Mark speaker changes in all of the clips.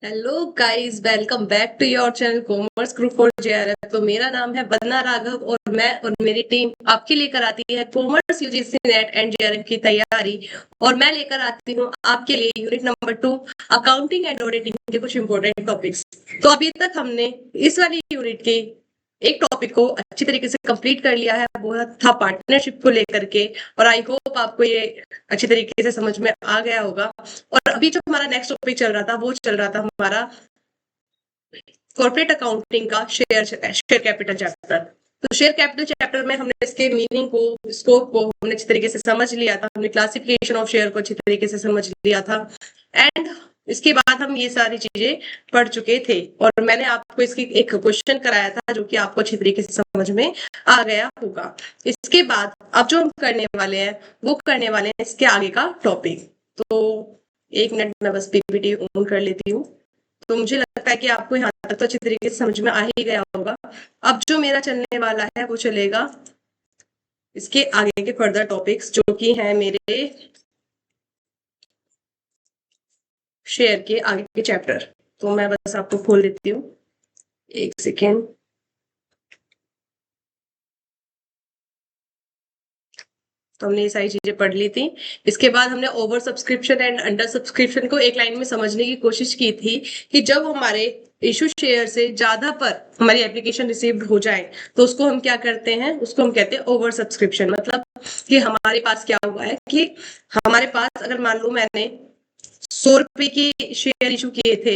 Speaker 1: Hello guys, welcome back to your channel commerce group for JRF. तो मेरा नाम है वंदना राघव और मैं और मेरी टीम आपके लेकर आती है commerce UGC net and JRF की तैयारी। और मैं लेकर आती हूँ आपके लिए unit number 2 accounting and auditing के कुछ इंपॉर्टेंट टॉपिक्स। तो अभी तक हमने इस वाली यूनिट के एक टॉपिक को अच्छी तरीके से कंप्लीट कर लिया है, वो था पार्टनरशिप को लेकर के। और आई होप आपको ये अच्छी तरीके से समझ में आ गया होगा। और अभी जो हमारा नेक्स्ट टॉपिक चल रहा था वो चल रहा था हमारा कॉर्पोरेट अकाउंटिंग का शेयर कैपिटल चैप्टर। तो शेयर कैपिटल चैप्टर में हमने इसके मीनिंग को, स्कोप को हमने अच्छी तरीके से समझ लिया था। हमने क्लासिफिकेशन ऑफ शेयर को अच्छी तरीके से समझ लिया था। एंड इसके बाद हम ये सारी चीजें पढ़ चुके थे और मैंने आपको इसकी एक क्वेश्चन कराया था जो कि आपको अच्छी तरीके से समझ में आ गया होगा। इसके बाद अब जो हम करने वाले हैं वो करने वाले हैं इसके आगे का टॉपिक। तो एक मिनट में बस पीपीटी ऑन कर लेती हूँ। तो मुझे लगता है कि आपको यहाँ तक तो अच्छी तरीके से समझ में आ ही गया होगा। अब जो मेरा चलने वाला है वो चलेगा इसके आगे के फर्दर टॉपिक्स जो कि हैं मेरे शेयर के आगे के चैप्टर। तो मैं बस आपको खोल देती हूँ, एक सेकेंड। तो हमने ये सारी चीजें पढ़ ली थी। इसके बाद हमने over subscription and under subscription को एक लाइन में समझने की कोशिश की थी कि जब हमारे इशू शेयर से ज्यादा पर हमारी एप्लीकेशन रिसीव्ड हो जाए तो उसको हम क्या करते हैं, उसको हम कहते हैं ओवर सब्सक्रिप्शन। मतलब कि हमारे पास क्या हुआ है कि हमारे पास अगर मान लो मैंने 100 रुपए की शेयर इशू किए थे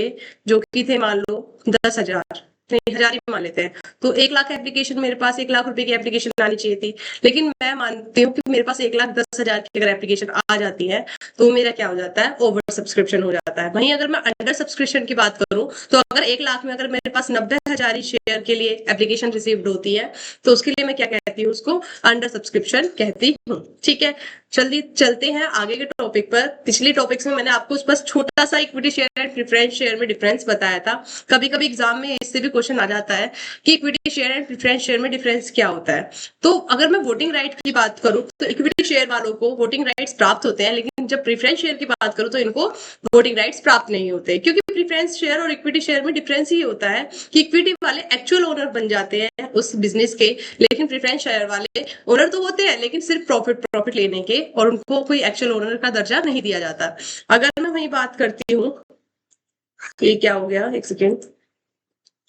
Speaker 1: जो कि थे मान लो 10,000, नहीं 1,000 ही मान लेते हैं। तो 1 लाख एप्लीकेशन, मेरे पास 1 लाख रुपए की एप्लीकेशन आनी चाहिए थी। लेकिन मैं मानती हूँ कि मेरे पास 1,10,000 की अगर एप्लीकेशन आ जाती है तो मेरा क्या हो जाता है, ओवर सब्सक्रिप्शन हो जाता है। वहीं अगर मैं अंडर सब्सक्रिप्शन की बात करूं तो अगर 1 लाख में अगर मेरे पास 90,000 शेयर के लिए एप्लीकेशन रिसीव्ड होती है तो उसके लिए मैं क्या कहती हूँ, उसको अंडर सब्सक्रिप्शन कहती हूँ। ठीक है, जल्दी चलते हैं आगे के टॉपिक पर। पिछले टॉपिक्स में मैंने आपको बस छोटा सा equity share and preference share में डिफरेंस बताया था। कभी कभी एग्जाम में इससे भी क्वेश्चन आ जाता है कि equity share and preference share में डिफरेंस क्या होता है। तो अगर मैं वोटिंग राइट की बात करूं तो इक्विटी शेयर वालों को वोटिंग राइट्स प्राप्त होते हैं, लेकिन जब प्रेफरेंस शेयर की बात करूं तो इनको वोटिंग राइट्स प्राप्त नहीं होते। क्योंकि प्रेफरेंस शेयर और इक्विटी शेयर में डिफरेंस ही होता है कि इक्विटी वाले एक्चुअल ओनर बन जाते हैं उस बिजनेस के, लेकिन प्रेफरेंस शेयर वाले ओनर तो होते हैं लेकिन सिर्फ प्रॉफिट प्रॉफिट लेने के, और उनको कोई एक्चुअल ओनर का दर्जा नहीं दिया जाता। अगर मैं वही बात करती हूँ, ये क्या हो गया, एक सेकेंड।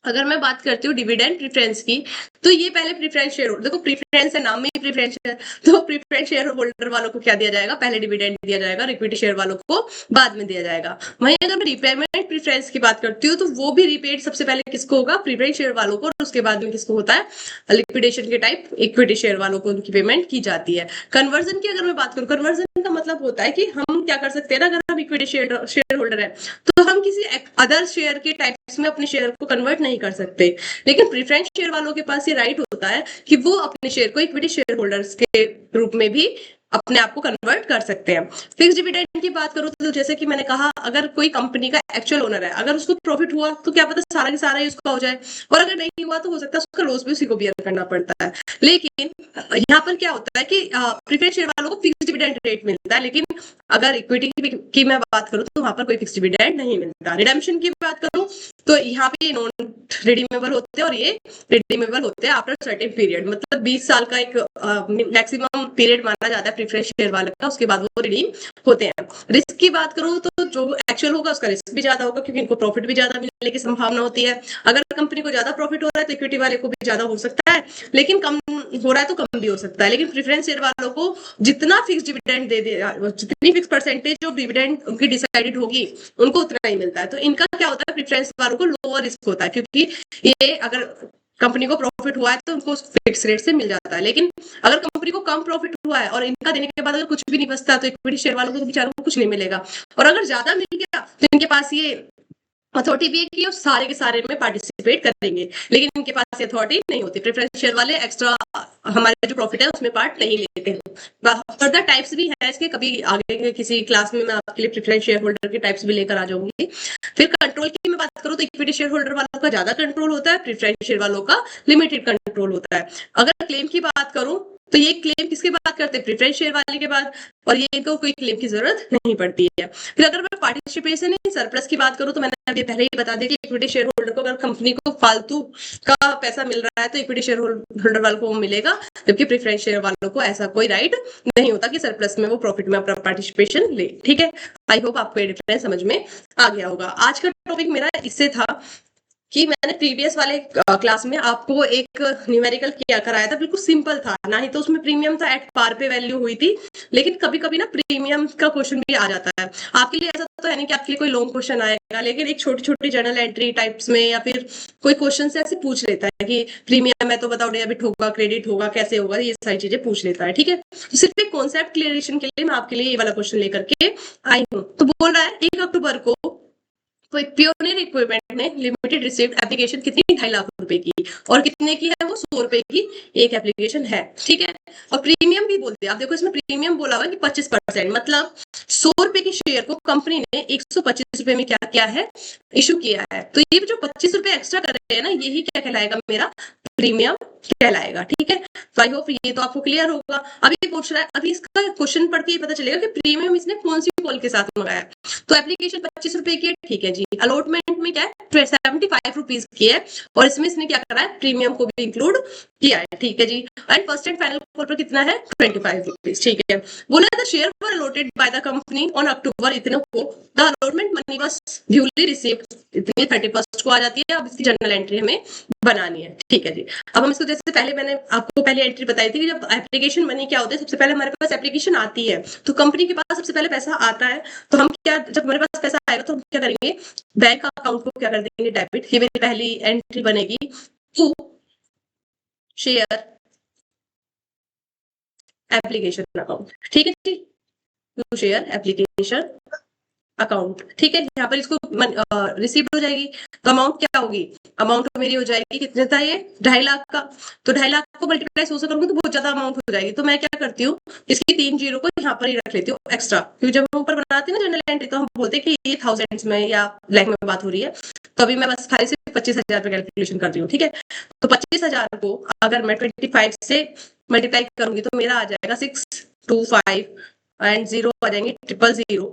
Speaker 1: अगर मैं बात करती हूँ डिविडेंड प्रेफरेंस की, तो ये पहले प्रेफरेंस शेयर, देखो प्रेफरेंस है, नाम में ही प्रेफरेंस है। तो प्रेफरेंस शेयर होल्डर वालों को क्या दिया जाएगा, पहले डिविडेंड दिया जाएगा, और इक्विटी शेयर वालों को बाद में दिया जाएगा। वहीं अगर मैं रिपेमेंट प्रेफरेंस की बात करती हूँ तो वो भी रिपेड सबसे पहले किसको होगा, प्रेफरेंस शेयर वालों को, और उसके बाद में किसको होता है, लिक्विडेशन के टाइप इक्विटी शेयर वालों को उनकी पेमेंट की जाती है। कन्वर्जन की अगर मैं बात करूँ, कन्वर्जन का मतलब होता है कि हम क्या कर सकते हैं ना, अगर हम इक्विटी शेयर होल्डर है तो हम किसी अदर शेयर के टाइप्स में अपने शेयर को कन्वर्ट नहीं कर सकते। लेकिन प्रेफरेंस शेयर वालों के पास ये राइट होता है कि वो अपने शेयर को इक्विटी शेयर होल्डर्स के रूप में भी अपने आप को कन्वर्ट कर सकते हैं। फिक्स डिविडेंड की बात करूं तो जैसे कि मैंने कहा, अगर कोई कंपनी का एक्चुअल ओनर है, अगर उसको प्रॉफिट हुआ तो क्या पता सारा की सारा ही उसका हो जाए, और अगर नहीं हुआ तो हो सकता है उसका लॉस भी उसी को बियर करना पड़ता है। लेकिन यहाँ पर क्या होता है कि प्रेफरेंस शेयर वालों को फिक्स डिविडेंड रेट मिलता है, लेकिन अगर इक्विटी की मैं बात करूं तो वहां पर कोई फिक्स डिविडेंड नहीं मिलता। रिडेम्पशन की बात करूं तो यहाँ पे नॉन रिडीमेबल होते हैं और ये रिडीमेबल होते हैं आफ्टर सर्टेन पीरियड। मतलब 20 साल का एक मैक्सिमम पीरियड माना जाता है प्रेफरेंस शेयर वाले का, उसके बाद वो रिडीम होते हैं। रिस्क की बात करूं तो जो एक्चुअल होगा उसका रिस्क भी ज्यादा होगा, क्योंकि इनको प्रॉफिट भी ज्यादा मिलने की संभावना होती है। अगर कंपनी को ज्यादा प्रॉफिट हो रहा है तो इक्विटी वाले को भी ज्यादा हो सकता है, लेकिन कम हो रहा है तो कम भी हो सकता है। लेकिन प्रेफरेंस शेयर वालों को जितना फिक्स डिविडेंड दे दे, जितनी फिक्स परसेंटेज ऑफ डिविडेंड उनकी डिसाइडेड होगी उनको उतना ही मिलता है। तो इनका क्या होता है, प्रेफरेंस वालों को लोअर रिस्क होता है, क्योंकि ये अगर कंपनी को प्रॉफिट हुआ है तो उनको फिक्स रेट से मिल जाता है। लेकिन अगर कंपनी को कम प्रॉफिट हुआ है और इनका देने के बाद अगर कुछ भी नहीं बचता तो इक्विटी शेयर वालों को तो बेचारों को कुछ नहीं मिलेगा। और अगर ज्यादा मिल गया तो इनके पास ये अथॉरिटी भी है कि वो सारे के सारे में पार्टिसिपेट करेंगे, लेकिन इनके पास अथॉरिटी नहीं होती। प्रेफरेंस शेयर वाले एक्स्ट्रा हमारे जो प्रॉफिट है उसमें पार्ट नहीं लेते हैं। फर्दर टाइप्स भी है इसके, कभी आगे के किसी क्लास में मैं आपके लिए प्रेफरेंस शेयर होल्डर के टाइप्स भी लेकर आ जाऊंगी। फिर कंट्रोल की मैं बात करूं तो इक्विटी शेयर होल्डर वालों का ज्यादा कंट्रोल होता है, प्रेफरेंस शेयर वालों का लिमिटेड कंट्रोल होता है। अगर क्लेम की बात करूं तो ये क्लेम किसके बाद करते हैं? प्रेफरेंस शेयर वाले के बाद, और ये इनको कोई क्लेम की जरूरत नहीं पड़ती है। फिर अगर मैं पार्टिसिपेशन इन सरप्लस की बात करूं तो मैंने अभी पहले ही बता दिया कि इक्विटी शेयर होल्डर को अगर कंपनी को फालतू का पैसा मिल रहा है तो इक्विटी शेयर होल्डर वालों को मिलेगा, जबकि प्रेफरेंस शेयर वालों को ऐसा कोई राइट नहीं होता कि सरप्लस में वो प्रॉफिट में अपना पार्टिसिपेशन ले। ठीक है, आई होप आपको ये डिफरेंस समझ में आ गया होगा। आज का टॉपिक मेरा इससे था कि मैंने प्रीवियस वाले क्लास में आपको एक न्यूमेरिकल किया कराया था, बिल्कुल सिंपल था, ना ही तो उसमें प्रीमियम था, एट पार पे वैल्यू हुई थी, लेकिन कभी कभी ना प्रीमियम का क्वेश्चन भी आ जाता है। आपके लिए ऐसा तो है नहीं कि आपके लिए कोई लॉन्ग क्वेश्चन आएगा, लेकिन एक छोटी छोटी जर्नल एंट्री टाइप्स में या फिर कोई क्वेश्चन से ऐसे पूछ लेता है कि प्रीमियम है तो बताओ डेबिट होगा, क्रेडिट होगा, कैसे होगा, ये सारी चीजें पूछ लेता है। ठीक है, तो सिर्फ एक कॉन्सेप्ट क्लियरेशन के लिए मैं आपके लिए ये वाला क्वेश्चन लेकर के आई हूँ। तो बोल रहा है 1 अक्टूबर को कोई प्योनियर इक्विपमेंट ने लिमिटेड रिसीव्ड एप्लीकेशन कितनी, 2.5 लाख रुपए की, और कितने की है वो, 100 रुपए की एक एप्लीकेशन है। ठीक है, और प्रीमियम भी बोलते हैं, आप देखो इसमें प्रीमियम बोला हुआ कि 25%, मतलब 100 रुपए के शेयर को कंपनी ने 125 रुपए में क्या किया है, इशू किया है। तो ये जो 25 रुपए एक्स्ट्रा कर रहे हैं ना, यही क्या कहलाएगा, मेरा प्रीमियम कहलाएगा। ठीक है, तो आई होप ये तो आपको क्लियर होगा। अभी ये पूछ रहा है, अभी इसका क्वेश्चन पढ़ के ये पता चलेगा कि प्रीमियम इसने कौन सी कॉल के साथ मंगाया। तो एप्लीकेशन 25 रुपए की है, ठीक है जी। अलॉटमेंट में क्या है, 75 रुपीज की है, और इसमें इसने क्या करा है, प्रीमियम को भी इंक्लूड किया है। ठीक है जी। And first and final call पर कितना है, 25 रुपीज। ठीक है, बोला the share were allotted by the company on October इतने को, the allotment money was duly received, इतनी 31 को आ जाती है। अब इसकी जर्नल एंट्री हमें बनानी है। ठीक है जी। अब हम इसको, जैसे पहले मैंने आपको पहले एंट्री बताई थी कि जब एप्लीकेशन मनी क्या होता है, सबसे पहले हमारे पास एप्लीकेशन आती है तो कंपनी के पास सबसे पहले पैसा आता है, तो हम क्या, जब हमारे पास पैसा आएगा तो हम क्या करेंगे, बैंक अकाउंट को क्या कर देंगे, डेबिट। ये मेरी पहली एंट्री बनेगी, टू शेयर एप्लीकेशन अकाउंट। ठीक है जी, टू शेयर एप्लीकेशन अकाउंट। ठीक है, यहाँ पर इसको रिसीव्ड हो जाएगी, तो अमाउंट क्या होगी, अमाउंट मेरी हो जाएगी, कितने था ये, 2.5 लाख का। तो 2.5 लाख को मल्टीप्लाई 100 से करूंगी तो बहुत ज्यादा अमाउंट हो जाएगी, तो मैं क्या करती हूँ, इसकी 3 जीरो को यहाँ पर ही रख लेती हूँ एक्स्ट्रा, क्योंकि जब हम ऊपर बनाते हैं ना जनरल एंट्री तो हम बोलते हैं कि ये थाउजेंड्स में या लाख में बात हो रही है, तो अभी मैं बस खाली सिर्फ 25,000 पे कैलकुलेशन कर रही हूँ। ठीक है, तो 25,000 को अगर मैं 25 से मल्टीप्लाई करूंगी तो मेरा आ जाएगा 625, एंड जीरो आ जाएंगे 000,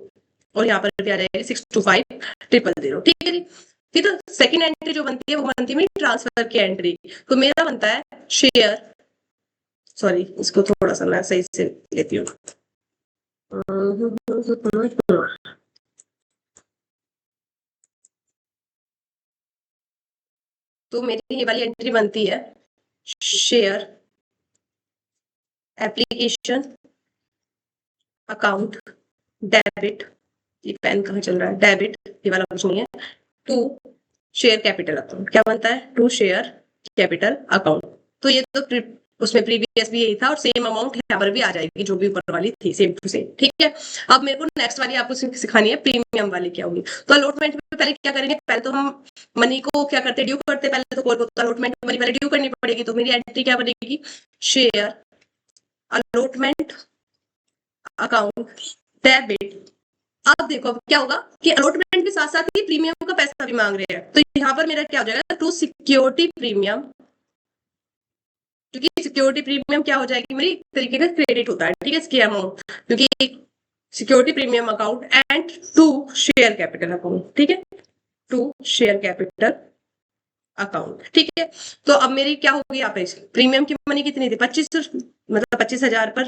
Speaker 1: और यहाँ पर भी आ जाएगी 625,000। ठीक है जी। फिर सेकंड एंट्री जो बनती है वो बनती है मेरी ट्रांसफर की एंट्री। तो मेरा बनता है शेयर, सॉरी इसको थोड़ा सा मैं सही से लेती हूँ। तो मेरी ये वाली एंट्री बनती है शेयर एप्लीकेशन अकाउंट डेबिट, ये पेन कहाँ चल रहा है, डेबिट, ये वाला कुछ नहीं है, टू शेयर कैपिटल अकाउंट। क्या बनता है, टू शेयर कैपिटल अकाउंट। तो ये तो उसमें प्रीवियस भी यही था, और सेम अमाउंट यहाँ पर भी आ जाएगी जो भी ऊपर वाली थी, सेम टू सेम। ठीक है, अब मेरे को नेक्स्ट वाली आपको सिखानी है, प्रीमियम वाली क्या होगी। तो अलॉटमेंट में पहले क्या करेंगे, पहले तो हम मनी को क्या करते हैं, ड्यू करते हैं, पहले तो कॉल को अलॉटमेंट मनी पहले ड्यू करनी पड़ेगी। तो मेरी एंट्री क्या बनेगी, शेयर अलॉटमेंट अकाउंट डेबिट। अब देखो अब क्या होगा कि अलॉटमेंट के साथ साथ ही प्रीमियम का पैसा भी मांग रहे हैं, तो यहाँ पर मेरा क्या हो जाएगा, टू सिक्योरिटी प्रीमियम, क्योंकि सिक्योरिटी प्रीमियम क्या हो जाएगी, मेरी तरीके का क्रेडिट होता है। ठीक है, इसकी अमाउंट, क्योंकि security premium account and to share capital account. ठीक है, टू शेयर कैपिटल अकाउंट। ठीक है, तो अब मेरी क्या होगी यहाँ पे, प्रीमियम की मनी कितनी थी, 25, मतलब 25,000 पर,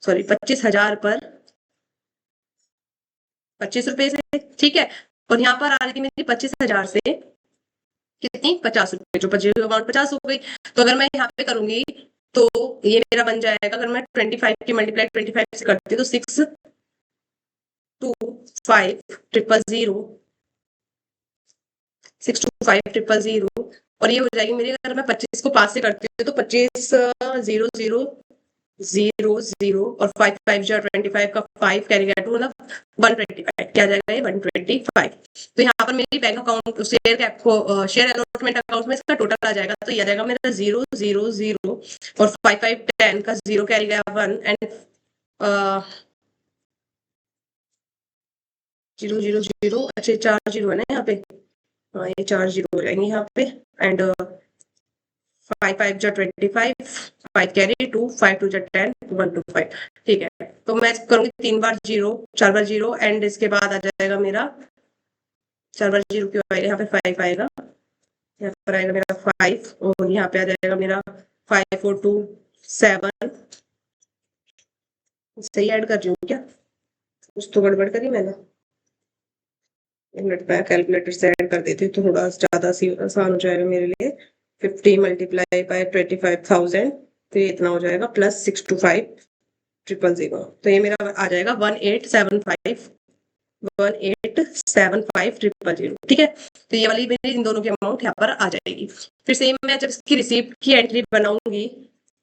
Speaker 1: सॉरी 25,000 पर 25 रुपए से। ठीक है, और यहाँ पर आ रही थी मेरी 25,000 से कितनी, 50 रुपए, जो अमाउंट 50 हो गई। तो अगर मैं यहाँ पे करूंगी तो ये मेरा बन जाएगा, अगर मैं 25 की मल्टीप्लाई 25 से करती तो 625,000 और ये हो जाएगी मेरी, अगर मैं 25 को 5 से करती हूँ तो 25,000 और 5 5 का 5 कैरी गया टू, मतलब 125, क्या जाएगा ये 125। तो यहाँ पर मेरी बैंक अकाउंट शेयर कैप को शेयर अलॉटमेंट अकाउंट में इसका टोटल आ जाएगा, तो ये आ जाएगा मेरा 0 और 5 5 10 का 0 कैरी गया 1 एंड 0 अच्छे 4 जीरो है ना यहाँ पे, हाँ ये 4 जीरो हो जाएंगे यहाँ पे, एंड 5 5 जा 25, 5 कैरी 2, 5 2 जा 10, 1 2 5। ठीक है, तो मैं करूंगी 3 बार 0, 4 बार 0 एंड इसके बाद आ जाएगा मेरा 4 बार 0 क्यों आएगा, यहाँ पे 5 आएगा, यहाँ पर आएगा मेरा 5 और यहाँ पे आ जाएगा मेरा 5 4 2 7। सही ऐड कर रही हूँ क्या, कुछ तो गड़बड़ करी मैंने। एक मिनट मैं कैलकुलेटर से ऐड कर देती हूँ तो थोड़ा ज्यादा आसान हो जाएगा मेरे लिए। 50 मल्टीप्लाई बाय 25,000 तो ये इतना हो जाएगा प्लस 625,000। तो ये मेरा आ जाएगा 1875,000। ठीक है, तो ये वाली मेरी इन दोनों की अमाउंट यहाँ पर आ जाएगी। फिर सेम मैं जब इसकी रिसीप्ट की एंट्री बनाऊंगी,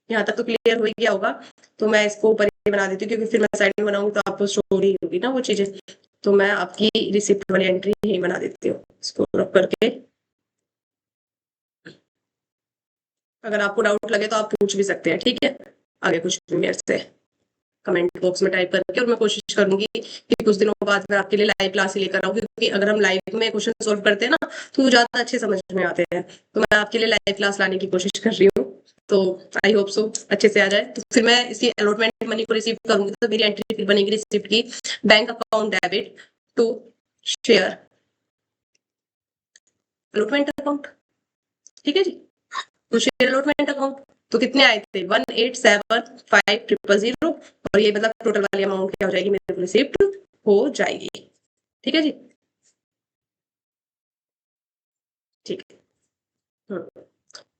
Speaker 1: यहाँ तक तो क्लियर हो ही गया होगा, तो मैं इसको ऊपर ही बना देती हूँ क्योंकि फिर मैं साइड में बनाऊंगी तो आपको शो नहीं होगी ना वो चीजें। तो मैं आपकी रिसिप्ट वाली एंट्री यही बना देती हूँ, इसको रख करके। अगर आपको डाउट लगे तो आप पूछ भी सकते हैं, ठीक है, आगे कुछ भी मेरे से कमेंट बॉक्स में टाइप करके। और मैं कोशिश करूंगी कि कुछ दिनों बाद मैं आपके लिए लाइव क्लास ही लेकर आऊँ, क्योंकि अगर हम लाइव में क्वेश्चन सोल्व करते हैं ना तो वो ज्यादा अच्छे समझ में आते हैं। तो मैं आपके लिए लाइव क्लास लाने की कोशिश कर रही हूँ, तो आई होप सो अच्छे से आ जाए। तो फिर मैं इसकी अलॉटमेंट मनी को रिसीव करूंगी तो मेरी एंट्री फिर बनेगी रिसिप्ट की, bank account debit to share allotment account. ठीक है जी, तो शेयर अलॉटमेंट अकाउंट तो कितने आए थे 1875,000 और ये मतलब टोटल वाली अमाउंट क्या हो जाएगी, मेरे को रिसिप्ट हो जाएगी। ठीक है जी, ठीक है।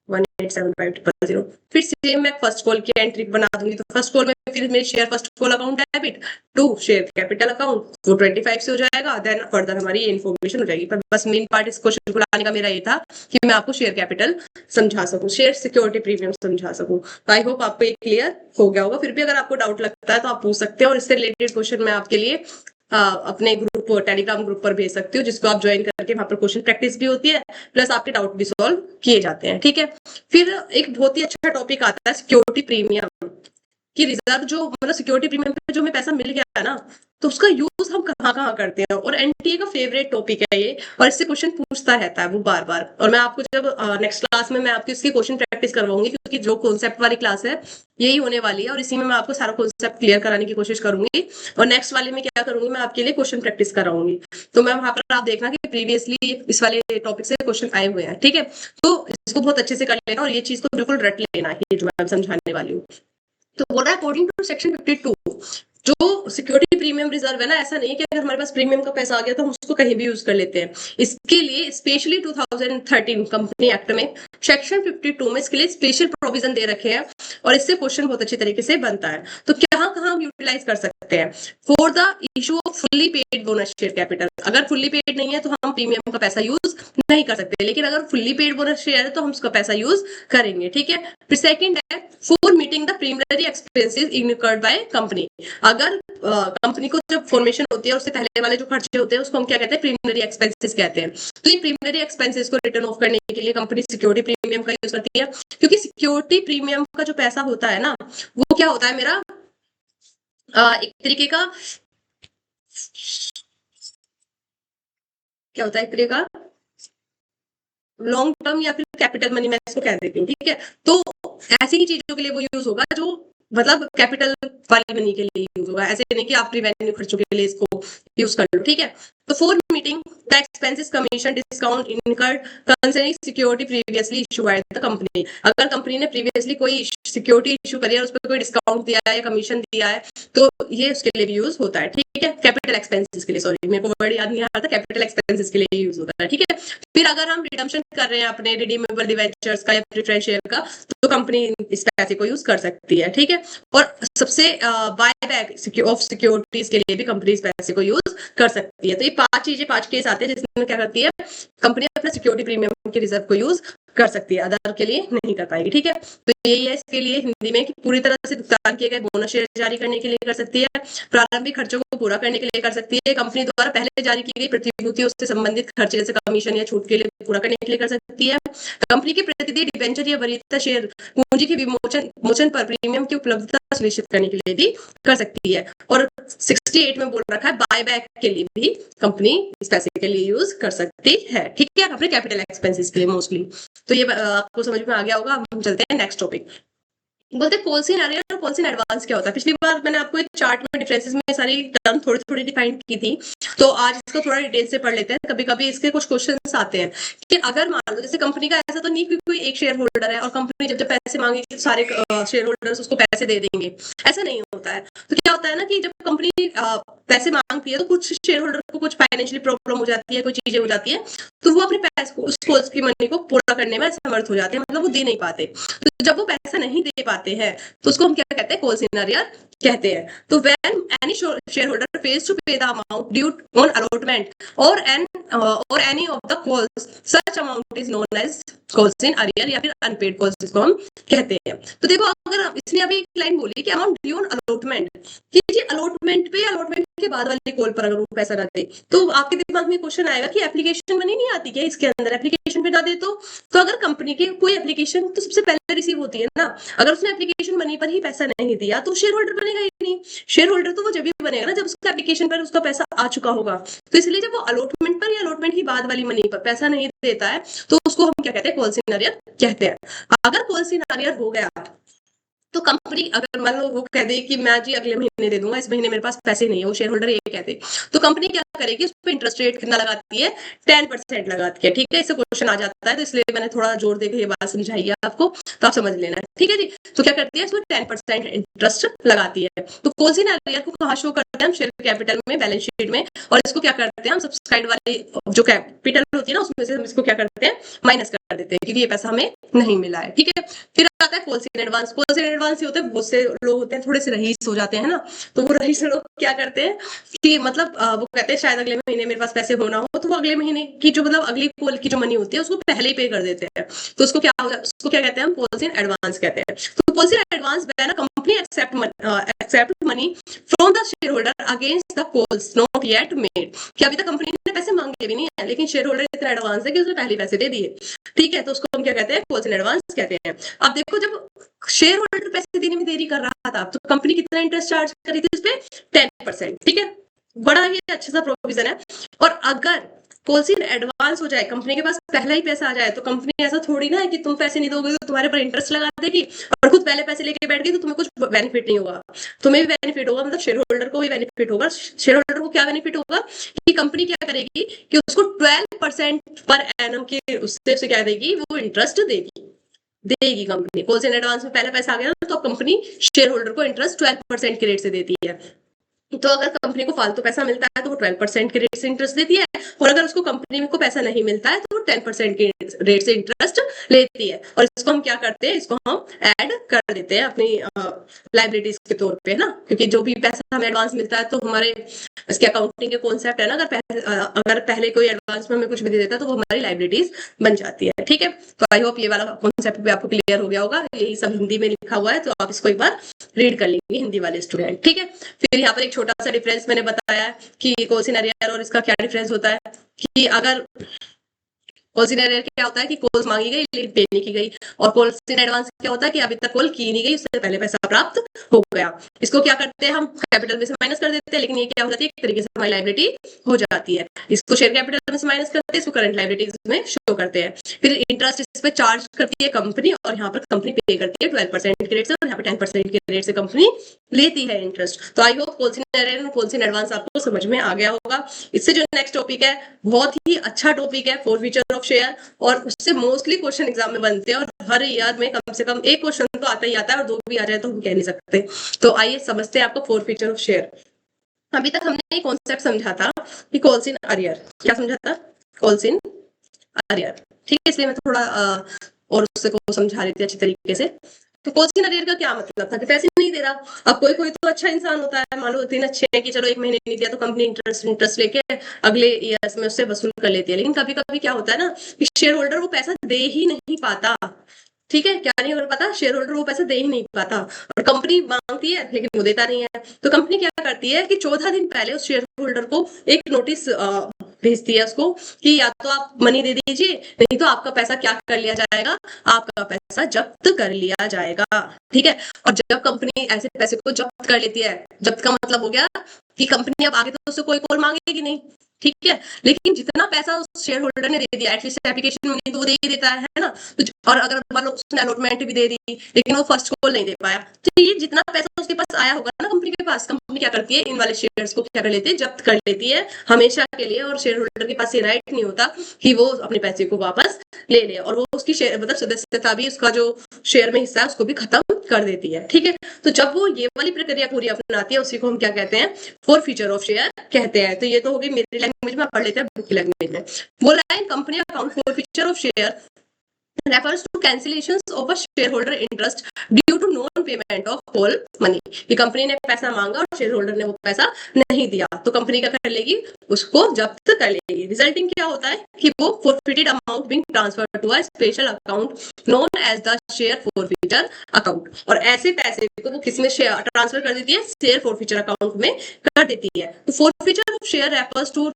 Speaker 1: 1875,000। फिर सेम मैं फर्स्ट कॉल की एंट्री बना दूंगी, तो फर्स्ट कॉल में फिर मेरे share first call account debit to share capital account, वो 25 से हो जाएगा। देन फर्दर हमारी ये इन्फॉर्मेशन हो जाएगी। पर बस मेन पार्ट इस क्वेश्चन को लाने का मेरा ये था कि मैं आपको शेयर कैपिटल समझा सकूं, शेयर सिक्योरिटी प्रीमियम समझा सकूं। तो आई होप आपको ये क्लियर हो गया होगा। फिर भी अगर आपको डाउट लगता है तो आप पूछ सकते हैं, और इससे रिलेटेड क्वेश्चन मैं आपके लिए अपने ग्रुप टेलीग्राम ग्रुप पर भेज सकती हूँ, जिसको आप ज्वाइन करके वहां पर क्वेश्चन प्रैक्टिस भी होती है, प्लस आपके डाउट भी सॉल्व किए जाते हैं। ठीक है, फिर एक बहुत ही अच्छा टॉपिक आता है सिक्योरिटी प्रीमियम कि रिजर्व जो मतलब सिक्योरिटी प्रीमियम पे जो हमें पैसा मिल गया है ना, तो उसका यूज हम कहाँ कहाँ करते हैं। और एनटीए का फेवरेट टॉपिक है ये, और इससे क्वेश्चन पूछता रहता है वो बार बार। और मैं आपको जब नेक्स्ट क्लास में मैं आपकी इसकी क्वेश्चन प्रैक्टिस करवाऊंगी, क्योंकि जो कॉन्सेप्ट वाली क्लास है यही होने वाली है, और इसी में मैं आपको सारा कॉन्सेप्ट क्लियर कराने की कोशिश करूंगी। और नेक्स्ट वाले में क्या करूंगी, मैं आपके लिए क्वेश्चन प्रैक्टिस कराऊंगी। तो मैं वहां पर आप देखना कि प्रीवियसली इस वाले टॉपिक से क्वेश्चन आए हुए हैं। ठीक है, तो इसको बहुत अच्छे से कर लेना और ये चीज को बिल्कुल रट लेना है, ये जो मैं समझाने वाली हूँ। तो बोल रहा है अकॉर्डिंग टू सेक्शन 52, जो सिक्योरिटी प्रीमियम रिजर्व है ना, ऐसा नहीं है कि अगर हमारे पास प्रीमियम का पैसा आ गया तो हम उसको कहीं भी यूज कर लेते हैं। इसके लिए स्पेशली 2013 कंपनी एक्ट में सेक्शन 52 में इसके लिए स्पेशल प्रोविजन दे रखे हैं, और इससे क्वेश्चन बहुत अच्छी तरीके से बनता है। तो कहाँ कहाँ हम यूटिलाइज कर सकते हैं, for the issue off fully paid bonus share capital. अगर फुल्ली पेड नहीं है तो हम प्रीमियम का पैसा यूज नहीं कर सकते, लेकिन अगर फुल्ली पेड बोनस शेयर है तो हम उसका पैसा यूज करेंगे। ठीक है, फिर सेकंड है for meeting the preliminary expenses incurred by company. अगर कंपनी को जब फॉर्मेशन होती है उससे पहले वाले जो खर्चे होते हैं उसको हम क्या कहते हैं, प्रीमियरी एक्सपेंसेस कहते हैं। तो ये प्रीमियरी एक्सपेंसेस को रिटर्न ऑफ करने के लिए कंपनी सिक्योरिटी प्रीमियम का यूज करती है, क्योंकि सिक्योरिटी प्रीमियम का जो पैसा होता है ना, वो क्या होता है मेरा एक तरीके का क्या होता है, एक तरीके का लॉन्ग टर्म या फिर कैपिटल मनी मैं इसको कह देती हूँ। ठीक है, तो ऐसी ही चीजों के लिए वो यूज होगा जो मतलब कैपिटल वाली मनी के लिए यूज होगा, ऐसे नहीं कि आप रिवेन्यू खर्चों के लिए इसको यूज कर लो। ठीक है, तो for meeting the expenses commission discount incurred concerning security previously issue bye the company. अगर कंपनी ने प्रीवियसली कोई सिक्योरिटी इशू करी है, उस पर कोई डिस्काउंट दिया है या कमीशन दिया है, तो ये उसके लिए भी यूज होता है। ठीक है, कैपिटल एक्सपेंसेस के लिए, सॉरी मेरे को वर्ड याद नहीं आ रहा था, कैपिटल एक्सपेंसेस के लिए यूज होता है। ठीक है, फिर अगर हम रिडम्पशन कर रहे हैं अपने रिडीमेबल डिवेंचर्स का या प्रेफरेंस शेयर का, तो कंपनी इस पैसे को यूज कर सकती है। ठीक है, और सबसे बाय बैक ऑफ सिक्योरिटीज के लिए भी कंपनी इस पैसे को यूज कर सकती है। तो ये पांच केस आते हैं जिसमें क्या करती है कंपनी अपना सिक्योरिटी प्रीमियम के रिजर्व को यूज कर सकती है, अदर के लिए नहीं कर पाएगी। ठीक है, तो यही है इसके लिए हिंदी में कि पूरी तरह से भुगतान किए गए बोनस शेयर जारी करने के लिए कर सकती है, प्रारंभिक खर्चों को पूरा करने के लिए कर सकती है, कंपनी द्वारा पहले जारी की गई प्रतिभूतियों से संबंधित खर्चे जैसे कमीशन या छूट के लिए पूरा करने के लिए कर सकती है, कंपनी की प्रतिनिधि डिबेंचर या वरीयता शेयर पूंजी के विमोचन पर प्रीमियम की उपलब्धता सुनिश्चित करने के लिए भी कर सकती है। और 68 में बोल रखा है बाय बैक के लिए भी कंपनी इस पैसे के लिए यूज कर सकती है। ठीक है, अपने कैपिटल एक्सपेंसेस के लिए मोस्टली। तो ये आपको समझ में आ गया होगा। अब हम चलते हैं नेक्स्ट टॉपिक। बोलते हैं कॉल सीन अरियर और कॉल सीन एडवांस क्या होता है। पिछली बार मैंने आपको एक चार्ट में डिफरेंसेस में सारी टर्म थोड़ी थोड़ी डिफाइन की थी, तो आज इसको थोड़ा डिटेल से पढ़ लेते हैं। कभी कभी इसके कुछ क्वेश्चंस आते हैं कि अगर मान लो जैसे कंपनी का ऐसा तो नहीं कि कोई एक शेयर होल्डर है और कंपनी जब जब पैसे मांगेगी तो सारे शेयर होल्डर्स उसको पैसे दे देंगे, ऐसा नहीं होता है। तो क्या होता है ना कि जब कंपनी पैसे मांगती है तो कुछ शेयर होल्डर को कुछ फाइनेंशियली प्रॉब्लम हो जाती है, कोई चीजें हो जाती है, तो वो अपने पैसे को उसकी मनी को पूरा करने में समर्थ हो जाते हैं, मतलब वो दे नहीं पाते। तो जब वो पैसा नहीं दे पाते हैं तो उसको हम क्या कहते हैं, कॉल सिनेरियर कहते हैं। तो when any share holder fails to pay the amount due on allotment और any of the calls, such amount is known as calls in arrear या फिर अनपेड कॉल्स जिसको हम कहते हैं। तो देखो अगर इसने अभी एक लाइन बोली कि अमाउंट ड्यू ऑन अलॉटमेंट, कि जी अलॉटमेंट पे, अलॉटमेंट के बाद वाली कॉल पर अगर वो पैसा ना दे, तो आपके दिमाग में क्वेश्चन आएगा कि एप्लीकेशन मनी नहीं आती क्या इसके अंदर, एप्लीकेशन पे ना दे तो अगर कंपनी की कोई एप्लीकेशन तो सबसे पहले रिसीव होती है ना, अगर उसने एप्लीकेशन मनी पर ही पैसा नहीं दिया तो शेयर होल्डर बनेगा ही नहीं। शेयर होल्डर तो वो जब भी बनेगा ना जब उसका एप्लीकेशन पर उसका पैसा आ चुका होगा। तो इसलिए जब वो अलॉटमेंट पर या अलॉटमेंट की बाद वाली मनी पर पैसा नहीं देता है तो उसको हम क्या कहते हैं, कॉल सिनेरियर कहते हैं। अगर कॉल सिनेरियर हो गया तो कंपनी अगर मान लो वो कह दे कि मैं जी अगले महीने दे दूंगा, इस महीने मेरे पास पैसे नहीं है, वो शेयर होल्डर ये कहते, तो कंपनी क्या करेगी, उस पर इंटरेस्ट रेट कितना लगाती है, 10% लगाती है। ठीक है, इससे क्वेश्चन आ जाता है तो इसलिए मैंने थोड़ा जोर देकर ये बात समझाई है आपको, तो आप समझ लेना। ठीक है जी, तो क्या करती है, इसमें 10% इंटरेस्ट लगाती है। तो कौन सी नारियर को कहाँ शो करते हैं हम, शेयर कैपिटल में, बैलेंस शीट में, और इसको क्या करते हैं हम, सब्सक्राइब वाली जो कैपिटल होती है ना उसमें से हम इसको क्या करते हैं, माइनस कर देते हैं, क्योंकि ये पैसा हमें नहीं मिला है। ठीक है, फिर आता है calls in advance. Calls in advance ये होते हैं, बहुत से लोग होते हैं थोड़े से रईस हो जाते हैं ना, तो वो रईस लोग क्या करते हैं कि मतलब वो कहते हैं शायद अगले महीने मेरे पास पैसे होना हो, तो वो अगले महीने की जो मतलब अगली कॉल की जो मनी होती है उसको पहले ही पे कर देते हैं। तो उसको क्या कहते हैं हम, कॉल्स इन एडवांस कहते हैं। तो calls in advance when a company accept money from the shareholder against the calls not yet made, कि अभी तक कंपनी ने पैसे मांगे भी नहीं है लेकिन शेयर होल्डर इतना एडवांस है कि उसने पहले पैसे दे दिए। ठीक है, तो उसको हम क्या कहते हैं, कॉल्स इन एडवांस कहते हैं। अब देखो जब शेयर होल्डर पैसे देने में देरी कर रहा था तो कंपनी कितना इंटरेस्ट चार्ज कर रही थी इस पे, 10%। ठीक है, बड़ा ही अच्छा सा प्रोविजन है। और अगर पॉलिसी एडवांस हो जाए, कंपनी के पास पहला ही पैसा आ जाए, तो कंपनी ऐसा थोड़ी ना है कि तुम पैसे नहीं दोगे तो तुम्हारे पर इंटरेस्ट लगा देगी और खुद पहले पैसे लेके बैठ गई तो तुम्हें कुछ बेनिफिट नहीं होगा। तुम्हें भी बेनिफिट होगा, मतलब शेयर होल्डर को भी बेनिफिट होगा। शेयर होल्डर को क्या बेनिफिट होगा कि कंपनी क्या करेगी कि उसको 12% पर एनम के उससे क्या देगी, वो इंटरेस्ट देगी कंपनी। कॉल्स इन एडवांस में पहला पैसा आ गया तो कंपनी शेयर होल्डर को इंटरेस्ट 12% के रेट से देती है। तो अगर कंपनी को फालतू पैसा मिलता है तो वो 12% के रेट से इंटरेस्ट देती है, और अगर उसको कंपनी को पैसा नहीं मिलता है तो वो 10% के रेट से इंटरेस्ट लेती है। और इसको हम क्या करते हैं, इसको हम ऐड कर देते हैं अपनी लाइबिलिटीज के तौर पे, है ना, क्योंकि जो भी पैसा हमें एडवांस मिलता है तो हमारे इसके अकाउंटिंग के कॉन्सेप्ट है ना, अगर पहले कोई एडवांस में हमें कुछ भी दे देता है तो वो हमारी लाइबिलिटीज बन जाती है। ठीक है, तो आई होप ये वाला कॉन्सेप्ट भी आपको क्लियर हो गया होगा। यही सब हिंदी में लिखा हुआ है तो आप इसको एक बार रीड कर लेंगे हिंदी वाले स्टूडेंट। ठीक है, फिर यहाँ पर एक छोटा सा डिफरेंस मैंने बताया कि कॉल सिनेरियो और इसका क्या डिफरेंस होता है, कि अगर कॉल सिनेरियो क्या होता है कि कॉल मांगी गई लेकिन पे नहीं की गई, और कॉल इन एडवांस क्या होता है कि अभी तक कॉल की नहीं गई, उससे पहले पैसा प्राप्त हो गया। इसको क्या करते हैं हम, कैपिटल में से माइनस कर देते हैं, लेकिन ये क्या हो जाती है, एक तरीके से हमारी लाइबिलिटी हो जाती है। इसको शेयर कैपिटल में से माइनस करते हैं, इसको करंट लाइबिलिटीज में शो करते हैं। फिर इंटरेस्ट इस पे चार्ज करती है कंपनी, और यहाँ पर कंपनी पे करती है 12% के रेट से, और यहाँ पर 10% के रेट से कंपनी लेती है इंटरेस्ट। तो आई होप कॉल सिनेरियो और कॉल इन एडवांस आपको समझ में आ गया होगा। इससे जो नेक्स्ट टॉपिक है बहुत ही अच्छा टॉपिक है, फोर फीचर ऑफ शेयर, और उससे मोस्टली क्वेश्चन एग्जाम में बनते हैं, और हर ईयर में कम से कम एक क्वेश्चन तो आता ही आता है, और दो भी आ जाए तो हम कह नहीं सकते। तो आइए समझते हैं आपको फोर फीचर ऑफ शेयर। अभी तक हमने एक कॉन्सेप्ट समझा था कि कॉल्स इन अरियर, क्या समझा था, कॉल्स इन अरियर। ठीक है, इसलिए मैं थोड़ा और उससे को समझा रही थी अच्छी तरीके से। तो कॉल्स इन अरियर का क्या मतलब था कि पैसे नहीं दे रहा। अब कोई कोई तो अच्छा इंसान होता है, मान लो इतने अच्छे हैं कि चलो एक महीने नहीं दिया तो कंपनी इंटरेस्ट लेके अगले ईयर्स में उससे वसूल कर लेती है। लेकिन कभी कभी क्या होता है ना कि शेयर होल्डर वो पैसा दे ही नहीं पाता। ठीक है, क्या नहीं हो पाता, शेयर होल्डर वो पैसा दे ही नहीं पाता, और कंपनी मांगती है लेकिन वो देता नहीं है। तो कंपनी क्या करती है कि 14 दिन पहले उस शेयर होल्डर को एक नोटिस भेजती है उसको कि या तो आप मनी दे दीजिए, नहीं तो आपका पैसा क्या कर लिया जाएगा, आपका पैसा जब्त कर लिया जाएगा। ठीक है, और जब कंपनी ऐसे पैसे को जब्त कर लेती है, जब्त का मतलब हो गया कि कंपनी अब आगे तो उससे कोई कॉल मांगेगी नहीं, ठीक है। लेकिन जितना पैसा उस शेयर होल्डर ने दे दिया, एटलीस्ट एप्लीकेशन में तो वो दे ही देता है ना। और अगर मान लो उसने अलॉटमेंट भी दे दी, लेकिन वो फर्स्ट कॉल नहीं दे पाया, तो ये जितना पैसा उसके पास आया होगा ना कंपनी के पास, कंपनी क्या करती है, इन वाले शेयर्स को क्या कर लेती है, जब्त कर लेती है हमेशा के लिए। और शेयर होल्डर के पास ये राइट नहीं होता कि वो अपने पैसे को वापस ले ले, और वो उसकी शेयर मतलब सदस्यता भी, उसका जो शेयर में हिस्सा है उसको भी खत्म कर देती है। ठीक है, तो जब वो ये वाली प्रक्रिया पूरी अपनाती है, उसी को हम क्या कहते हैं, फॉरफीचर ऑफ शेयर कहते हैं। तो ये तो होगी मेरी लैंग्वेज में, पढ़ लेते हैं बुक की लैंग्वेज में। बोला है company account forfeiture of share refers to cancellations of a shareholder interest due to non-payment of whole money। कि कंपनी ने पैसा मांगा और शेयर होल्डर ने वो पैसा नहीं दिया, तो कंपनी क्या कर लेगी, उसको जब्त कर लेगी। रिजल्टिंग क्या होता है कि वो forfeited amount being transferred to a special account known as the share forfeiture account। और ऐसे पैसे को वो किस में ट्रांसफर कर देती है, शेयर forfeiture अकाउंट में कर देती है। तो forfeiture of share refers to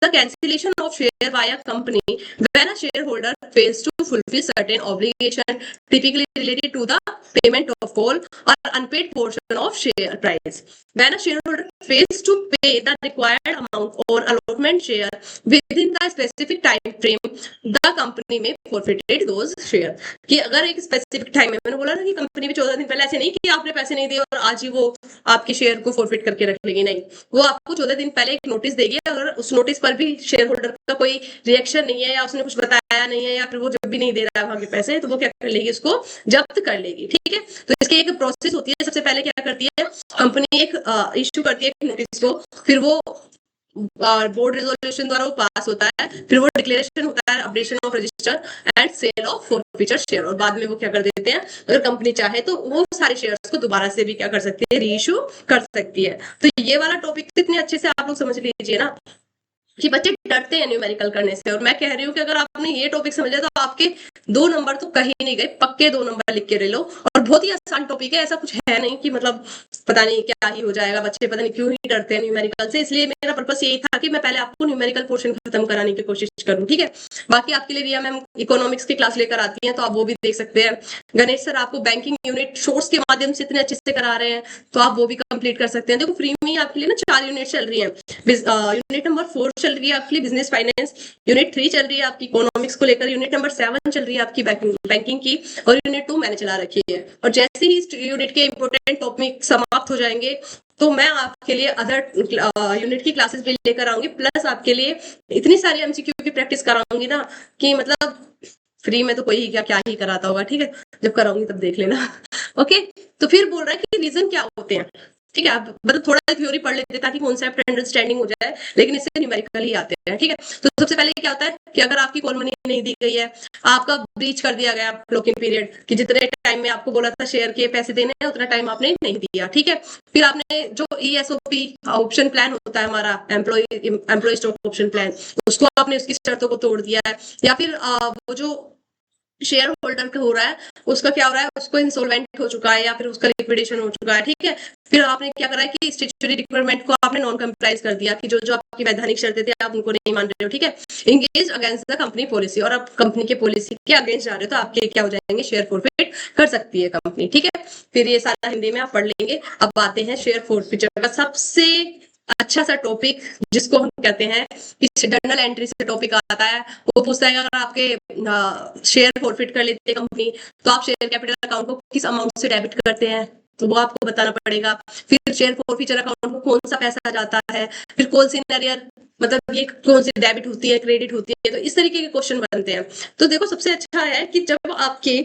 Speaker 1: the cancellation of share by a company when a shareholder fails to fulfill certain obligation typically related to the payment of all or unpaid portion of share price। When a shareholder fails to pay the required amount or allotment share within the specific time frame, the company may forfeited those share। कि अगर एक specific time में, मैंने बोला ना कि company में 14 दिन पहले ऐसे नहीं कि आपने पैसे नहीं दिए और आज ही वो आपके शेयर को फॉरफिट करके रख लेगी, नहीं, वो आपको 14 दिन पहले एक नोटिस देगी। अगर उस नोटिस पर भी शेयर होल्डर का कोई रिएक्शन नहीं है, या उसने कुछ बताया नहीं है, या फिर वो जब भी नहीं दे रहा है वहां के पैसे, तो वो क्या कर लेगी, उसको जब्त कर लेगी। ठीक है, तो इसकी एक प्रोसेस होती है। सबसे पहले क्या करती है कंपनी, एक इश्यू करती है नोटिस को, फिर वो बोर्ड रेजोल्यूशन द्वारा वो पास होता है, फिर वो डिक्लेरेशन होता है, updation of register and sale of forfeiture share. और बाद में वो क्या कर देते हैं, अगर कंपनी चाहे तो वो सारे शेयर्स को दोबारा से भी क्या कर सकती है, रीइश्यू कर सकती है। तो ये वाला टॉपिक इतने अच्छे से आप लोग समझ लीजिए ना कि बच्चे डरते हैं न्यूमेरिकल करने से। और मैं कह रही हूँ कि अगर आपने ये टॉपिक समझ लिया तो आपके 2 नंबर तो कहीं नहीं गए, पक्के 2 नंबर लिख के ले लो। और बहुत ही आसान टॉपिक है, ऐसा कुछ है नहीं कि मतलब पता नहीं क्या ही हो जाएगा, बच्चे पता नहीं क्यों ही डरते हैं न्यूमेरिकल से। इसलिए मेरा पर्पस यही था कि मैं पहले आपको न्यूमेरिकल पोर्शन खत्म कराने की कोशिश करूँ। ठीक है, बाकी आपके लिए रिया मैम इकोनॉमिक्स की क्लास लेकर आती है, तो आप वो भी देख सकते हैं। गणेश सर आपको बैंकिंग यूनिट शोर्स के माध्यम से इतने अच्छे से करा रहे हैं, तो आप वो भी कंप्लीट कर सकते हैं। देखो फ्री में आपके लिए ना 4 यूनिट चल रही है। यूनिट नंबर 4 चल रही है आपकी बिजनेस फाइनेंस, यूनिट 3 चल रही है आपकी इकोनॉमिक्स को लेकर, यूनिट नंबर 7 चल रही है आपकी बैंकिंग की, और यूनिट 2 मैंने चला रखी है। और जैसे ही इस यूनिट के इंपोर्टेंट टॉपिक समाप्त हो जाएंगे, तो मैं आपके लिए अदर यूनिट की क्लासेस भी लेकर आऊंगी, प्लस आपके लिए इतनी सारी एमसीक्यू की प्रैक्टिस कराऊंगी ना कि मतलब फ्री में तो कोई क्या क्या ही कराता होगा। ठीक है, जब कराऊंगी तब देख लेना। ओके, तो फिर बोल रहा है कि रीजन क्या होते हैं। ठीक है, आप मतलब थोड़ा थ्योरी पढ़ लेते ताकि कॉन्सेप्ट अंडरस्टैंडिंग हो जाए, लेकिन इससे न्यूमेरिकल ही आते हैं। ठीक है, तो सबसे पहले क्या होता है कि अगर आपकी कॉल मनी नहीं दी गई है, आपका ब्रीच कर दिया गया लॉकिंग पीरियड, कि जितने टाइम में आपको बोला था शेयर के पैसे देने हैं उतना टाइम आपने नहीं दिया। ठीक है, फिर आपने जो ESOP ऑप्शन प्लान होता है हमारा, एम्प्लॉय स्टॉक ऑप्शन प्लान, उसको आपने उसकी शर्तों को तोड़ दिया है, या फिर वो जो शेयर होल्डर का हो रहा है उसका क्या हो रहा है, उसको इंसॉल्वेंट हो चुका है या फिर उसका लिक्विडेशन हो चुका है। ठीक है, फिर आपने क्या करा है कि स्टैट्यूटरी रिक्वायरमेंट को आपने नॉन कंप्लाइज कर दिया, कि जो जो आपकी वैधानिक शर्तें थी आप उनको नहीं मान रहे हो। ठीक है, engage against the company policy, और आप कंपनी के पॉलिसी के अगेंस्ट जा रहे हो, तो आपके क्या हो जाएंगे, शेयर फॉरफिट कर सकती है कंपनी। ठीक है, फिर ये सारा हिंदी में आप पढ़ लेंगे। अब आते हैं शेयर फॉरफिचर का सबसे अच्छा सा टॉपिक, जिसको हम कहते हैं कि जर्नल एंट्री से टॉपिक आता है। वो पूछता है अगर आपके शेयर फॉरफिट कर लेती है कंपनी, तो आप शेयर कैपिटल अकाउंट को किस अमाउंट से डेबिट करते हैं, तो वो आपको बताना पड़ेगा। फिर शेयर फॉरफिचर अकाउंट को कौन सा पैसा जाता है, फिर कौन सी नरियर मतलब ये कौन सी डेबिट होती है, क्रेडिट होती है। तो इस तरीके के क्वेश्चन बनते हैं। तो देखो सबसे अच्छा है कि जब आपके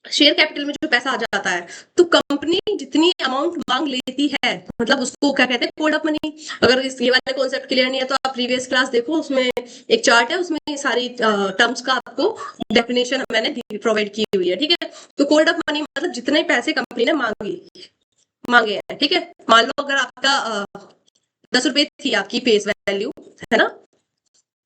Speaker 1: शेयर कैपिटल में जो पैसा आ जाता है, तो कंपनी जितनी अमाउंट मांग लेती है, मतलब उसको क्या कहते हैं, कोल्ड अप मनी। अगर इस ये वाला कॉन्सेप्ट क्लियर नहीं है तो आप प्रीवियस क्लास देखो, उसमें एक चार्ट है, उसमें सारी टर्म्स का आपको डेफिनेशन मैंने प्रोवाइड की हुई है। ठीक है, तो कोल्ड अप मनी मतलब जितने पैसे कंपनी ने मांगे हैं। ठीक है, मान लो अगर आपका 10 रुपए थी आपकी फेस वैल्यू, है ना,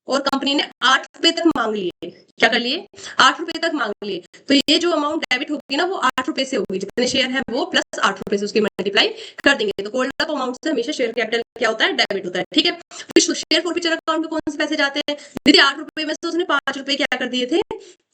Speaker 1: और कंपनी ने 8 रुपए तक मांग लिए, क्या कर लिए, 8 रुपए तक मांग लिए, तो ये जो अमाउंट डेबिट होगी ना वो 8 रुपए से होगी, जितने शेयर है वो प्लस 8 रुपए से उसकी मल्टीप्लाई कर देंगे। तो कोल्ड अप अमाउंट से हमेशा शेयर कैपिटल क्या होता है, डेबिट होता है। ठीक है, फिर शेयर फॉरफिचर अकाउंट में कौन से पैसे जाते हैं, दीदी 8 रुपए में से उसने 5 रुपए क्या कर दिए थे,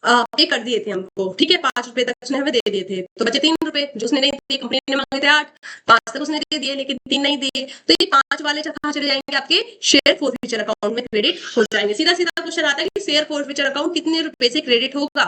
Speaker 1: पे कर दिए थे हमको, ठीक है, 5 रुपए तक उसने हमें दे दिए थे, तो बचे 3 रुपए जो उसने नहीं दिए, कंपनी ने मांगे थे 8, 5 तक उसने दे दिए लेकिन 3 नहीं दिए, तो ये 5 वाले कहाँ चले जाएंगे, आपके शेयर फोरफीचर अकाउंट में क्रेडिट हो जाएंगे। सीधा सीधा क्वेश्चन आता है कि शेयर फोरफीचर अकाउंट कितने रुपए से क्रेडिट होगा,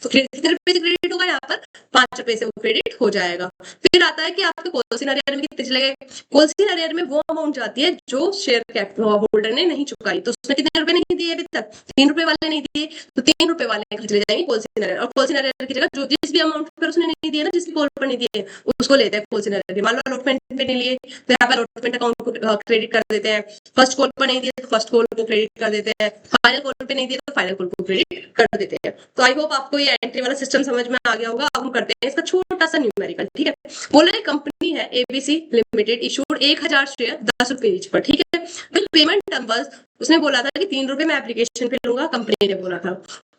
Speaker 1: तो कितने रुपए से क्रेडिट होगा, यहाँ पर 5 रुपए से वो क्रेडिट हो जाएगा। फिर आता है कि आपके कॉल अरियर में कितने चले गए, कॉल अरियर में वो अमाउंट जाती है जो शेयर कैपिटल होल्डर ने नहीं चुकाई, तो उसने कितने रुपए नहीं दिए अभी तक, 3 रुपए वाले नहीं दिए, तो 3 रुपए वाले चले जाएंगे कॉल अरियर, और कॉल अरियर की जगह जो जिस भी अमाउंट पर उसने नहीं दिए ना, जिस भी कॉल पर नहीं दिए उसको लेते हैं कॉल अरियर। मान लो अलॉटमेंट पे नहीं लिए तो यहाँ पर अलॉटमेंट अकाउंट को क्रेडिट कर देते हैं, फर्स्ट कॉल पर नहीं दिए तो फर्स्ट कॉल को क्रेडिट कर देते हैं, फाइनल कॉल पे नहीं दिए तो फाइनल कॉल को क्रेडिट कर देते हैं। तो आई होप आपको ये एंट्री वाला सिस्टम समझ में आ गया होगा। अब हम करते हैं इसका छोटा सा न्यूमेरिकल, ठीक है। बोल रहे कंपनी है एबीसी लिमिटेड इशूड 1000 शेयर 10 रुपए ईच पर, ठीक है। पेमेंट टर्म वाज, उसने बोला था कि 3 रुपए मैं एप्लीकेशन पे लूंगा, कंपनी ने बोला था,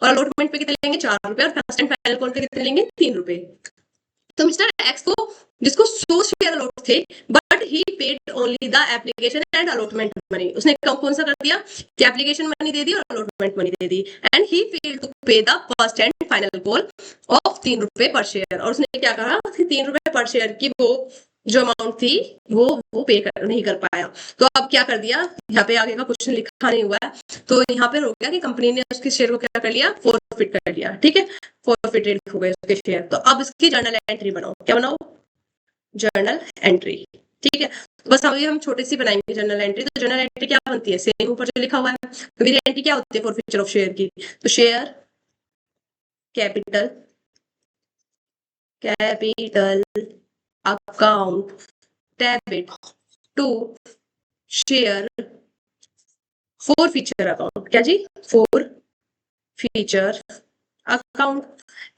Speaker 1: और अलॉटमेंट पे कितने लेंगे 4 रुपए, और फर्स्ट एंड फाइनल कॉल पे कितने लेंगे 3 रुपए। तो मिस्टर एक्स को, जिसको 100 शेयर अलॉट थे, but he paid only the application and allotment money, उसने कौन सा कर दिया कि एप्लीकेशन मनी दे दी और अलॉटमेंट मनी दे दी, and he failed to pay the first and final call of 3 रुपए पर शेयर, और उसने क्या कहा कि 3 रुपए पर शेयर की वो जो अमाउंट थी वो पे नहीं कर पाया। तो अब क्या कर दिया, यहाँ पे आगे का क्वेश्चन लिखा नहीं हुआ है, तो यहाँ पे हो गया कि कंपनी ने उसके शेयर को क्या कर लिया, फॉरफिट कर लिया, ठीक है, फॉरफिटेड हो गए उसके शेयर। तो अब इसकी जर्नल एंट्री बनाओ, क्या बनाओ, जर्नल एंट्री, ठीक है। बस अभी हम छोटी सी बनाएंगे जर्नल एंट्री। तो जर्नल एंट्री क्या बनती है, सेम ऊपर जो लिखा हुआ है, तो मेरी एंट्री क्या होती है फॉरफिचर ऑफ शेयर की, तो share capital account debit to share forfeiture account, क्या जी, फॉरफिचर अकाउंट,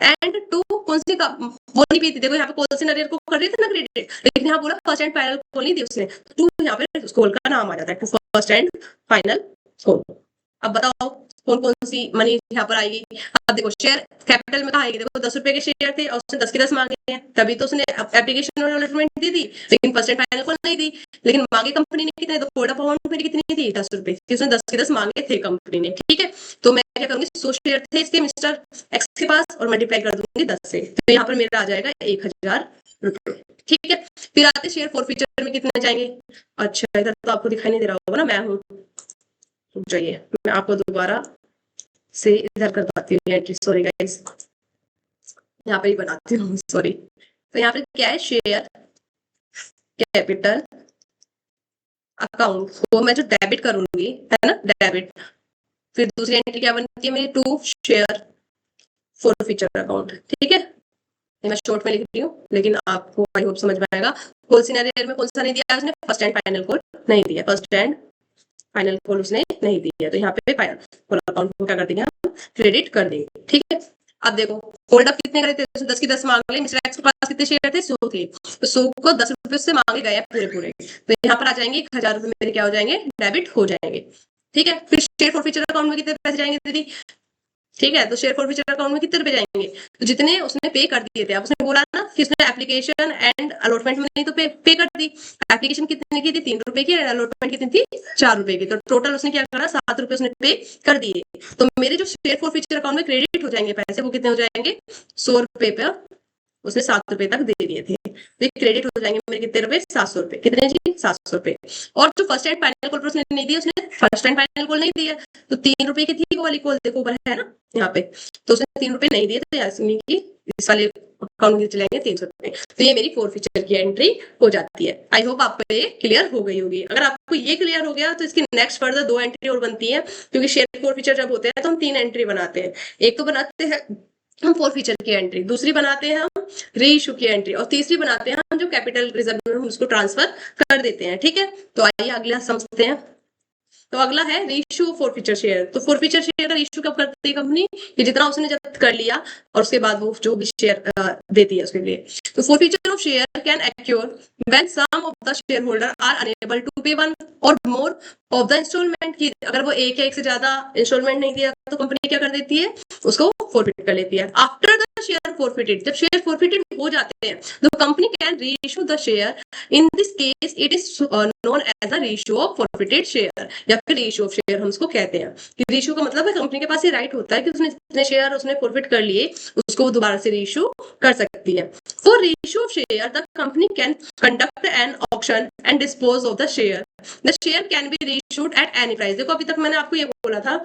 Speaker 1: एंड टू कौन सी बोली भी थी, देखो यहाँ पे कॉल अरियर को कर रही थी ना क्रेडिट, लेकिन यहाँ बोला फर्स्ट एंड फाइनल कॉल नहीं दी उसने, टू यहाँ पे कॉल का नाम आ जाता है, to first and final call. अब बताओ कौन कौन सी मनी यहाँ पर आएगी। अब देखो शेयर कैपिटल में कहा आएगी, देखो 10 रुपए के शेयर थे और उसने 10 के 10 मांगे हैं, तभी तो उसने एप्लीकेशन और अलॉटमेंट दी थी, लेकिन फर्स्ट एंड फाइनल कॉल नहीं दी, लेकिन मांगे कंपनी ने कितने, तो कोड ऑफ अमाउंट मेरी कितनी थी 10 रुपए, उसने 10 के 10 मांगे थे कंपनी ने, ठीक है। तो मैं क्या करूंगी, 100 शेयर थे इसके मिस्टर एक्स के पास और मल्टीप्लाई कर दूंगी 10 से, तो यहाँ पर मेरा आ जाएगा 1000 रुपए, ठीक है। फिर आते शेयर फॉरफिचर में कितने जाएंगे, अच्छा इधर तो आपको दिखाई नहीं दे रहा होगा ना, मैं हूँ, रुक जाइए मैं आपको दोबारा से इधर करवाती हूँ एंट्री, सॉरी गाइस, यहाँ पे ही बनाती हूँ, सॉरी। तो यहाँ पे क्या है, शेयर कैपिटल अकाउंट को मैं जो डेबिट करूंगी, है ना, डेबिट, फिर दूसरी एंट्री क्या बनती है मेरी, टू शेयर फॉरफिचर अकाउंट, ठीक है। मैं शॉर्ट में लिख रही हूँ लेकिन आपको आई होप समझ में आएगा। कॉल सिनेरियो में कौन सा नहीं दिया उसने, फर्स्ट एंड फाइनल कॉल नहीं दिया, फर्स्ट एंड फाइनल कॉल उसने नहीं दिया, तो यहाँ पे फाइनल अकाउंट को क्या कर देंगे हम, क्रेडिट कर देंगे, ठीक है। अब देखो होल्ड अप कितने करे थे, 10 की 10 मांग ले, मिस्टर एक्स के पास कितने शेयर थे, 100 थे, तो 100 को 10 रुपए से मांगे गए पूरे पूरे, तो यहाँ पर आ जाएंगे 1000 रुपए मेरे क्या हो जाएंगे, डेबिट हो जाएंगे, ठीक है। फिर शेयर फॉरफिचर अकाउंट में कितने पैसे जाएंगे दीदी, ठीक है, तो शेयर फॉरफिचर अकाउंट में कितने रुपए जाएंगे, तो जितने उसने पे कर दिए थे। अब उसने बोला ना कि उसने एप्लीकेशन एंड अलॉटमेंट में नहीं तो पे कर दी, एप्लीकेशन कितने की थी 3 रुपए की, अलॉटमेंट कितनी थी 4 रुपए की, तो टोटल उसने क्या करा 7 रुपए उसने पे कर दिए। तो मेरे जो शेयर फॉरफिचर अकाउंट में क्रेडिट हो जाएंगे पैसे, वो कितने हो जाएंगे, 100 रुपए पे उसने 7 रुपए तक दे दिए थे, तो क्रेडिट हो जाएंगे मेरे कितने रुपए, 700 रुपए, कितने जी 700 रुपए। और जो फर्स्ट एंड फाइनल कॉल उसने नहीं दिया, उसने फर्स्ट एंड फाइनल कॉल नहीं दिया, तो 3 रुपए की थी वो वाली कॉल, देखो ऊपर है ना यहाँ पे, तो उसने 3 रुपए नहीं दिए, तो इस वाले अकाउंट में चलेंगे 300 रुपए, तो ये मेरी फॉरफिचर की एंट्री हो जाती है। आई होप आपको ये क्लियर हो गई होगी। अगर आपको ये क्लियर हो गया तो इसकी नेक्स्ट फर्दर 2 एंट्री और बनती है, क्योंकि शेयर फॉरफिचर जब होते हैं तो हम 3 एंट्री बनाते हैं, एक तो बनाते हैं हम फॉरफिचर की एंट्री, दूसरी बनाते हैं हम री इशू की एंट्री, और तीसरी बनाते हैं हम जो कैपिटल रिजर्व में हम उसको ट्रांसफर कर देते हैं, ठीक है। तो आइए अगला समझते हैं। तो अगला है रीइश्यू फॉरफिचर शेयर। तो फॉरफिचर शेयर का रीइश्यू कब करती है कंपनी, कि जितना उसने जब्त कर लिया और उसके बाद वो जो भी शेयर देती है उसके लिए। तो forfeiture of share can occur when some of the shareholder are unable to pay one or more of the instalment, की अगर वो एक या एक से ज्यादा इंस्टॉलमेंट नहीं दिया तो कंपनी क्या कर देती है, उसको फॉरफिट कर लेती है। आफ्टर द शेयर फॉरफिटेड, जब शेयर फॉरफिटेड हो जाते हैं तो company can reissue the share, in this case it is known as the reissue of forfeited share, या या रीइश्यू ऑफ शेयर हम उसको कहते हैं। रीइश्यू का मतलब है कंपनी के पास ये राइट होता है कि उसने जितने शेयर उसने फॉरफिट कर लिए उसको वो दोबारा से रीइश्यू कर सकती है। For reissue of share the company can conduct an auction and dispose of the share. The share can be reissued at any price. देखो अभी तक मैंने आपको ये बोला था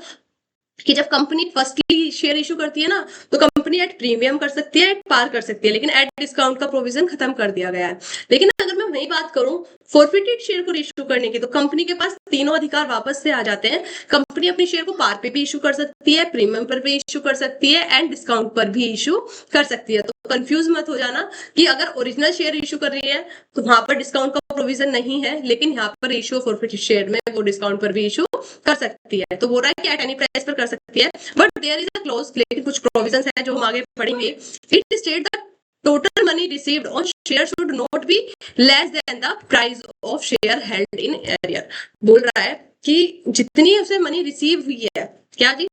Speaker 1: कि जब कंपनी फर्स्टली शेयर इशू करती है ना तो कंपनी एट प्रीमियम कर सकती है, एट पार कर सकती है, लेकिन एट डिस्काउंट का प्रोविजन खत्म कर दिया गया है। लेकिन अगर मैं वही बात करूं फॉरफिटेड शेयर को इशू करने की तो कंपनी के पास तीनों अधिकार वापस से आ जाते हैं। कंपनी अपनी शेयर को पार पे भी इशू कर सकती है, प्रीमियम पर भी इशू कर सकती है एंड डिस्काउंट पर भी इशू कर सकती है। तो कंफ्यूज मत हो जाना कि अगर ओरिजिनल शेयर इशू कर रही है तो वहां पर डिस्काउंट का प्रोविजन नहीं है, लेकिन यहाँ पर इशू फॉरफिटेड शेयर में वो डिस्काउंट पर भी इशू कर सकती है। तो बोल रहा है कि एट एनी प्राइस पर कर सकती है, but there is a clause, लेकिन कुछ प्रोविजंस है जो हम आगे पढ़ेंगे। It state the total money received on share should not be less than the price of share held in arrear। बोल रहा है कि जितनी उसे मनी रिसीव हुई है, क्या जी,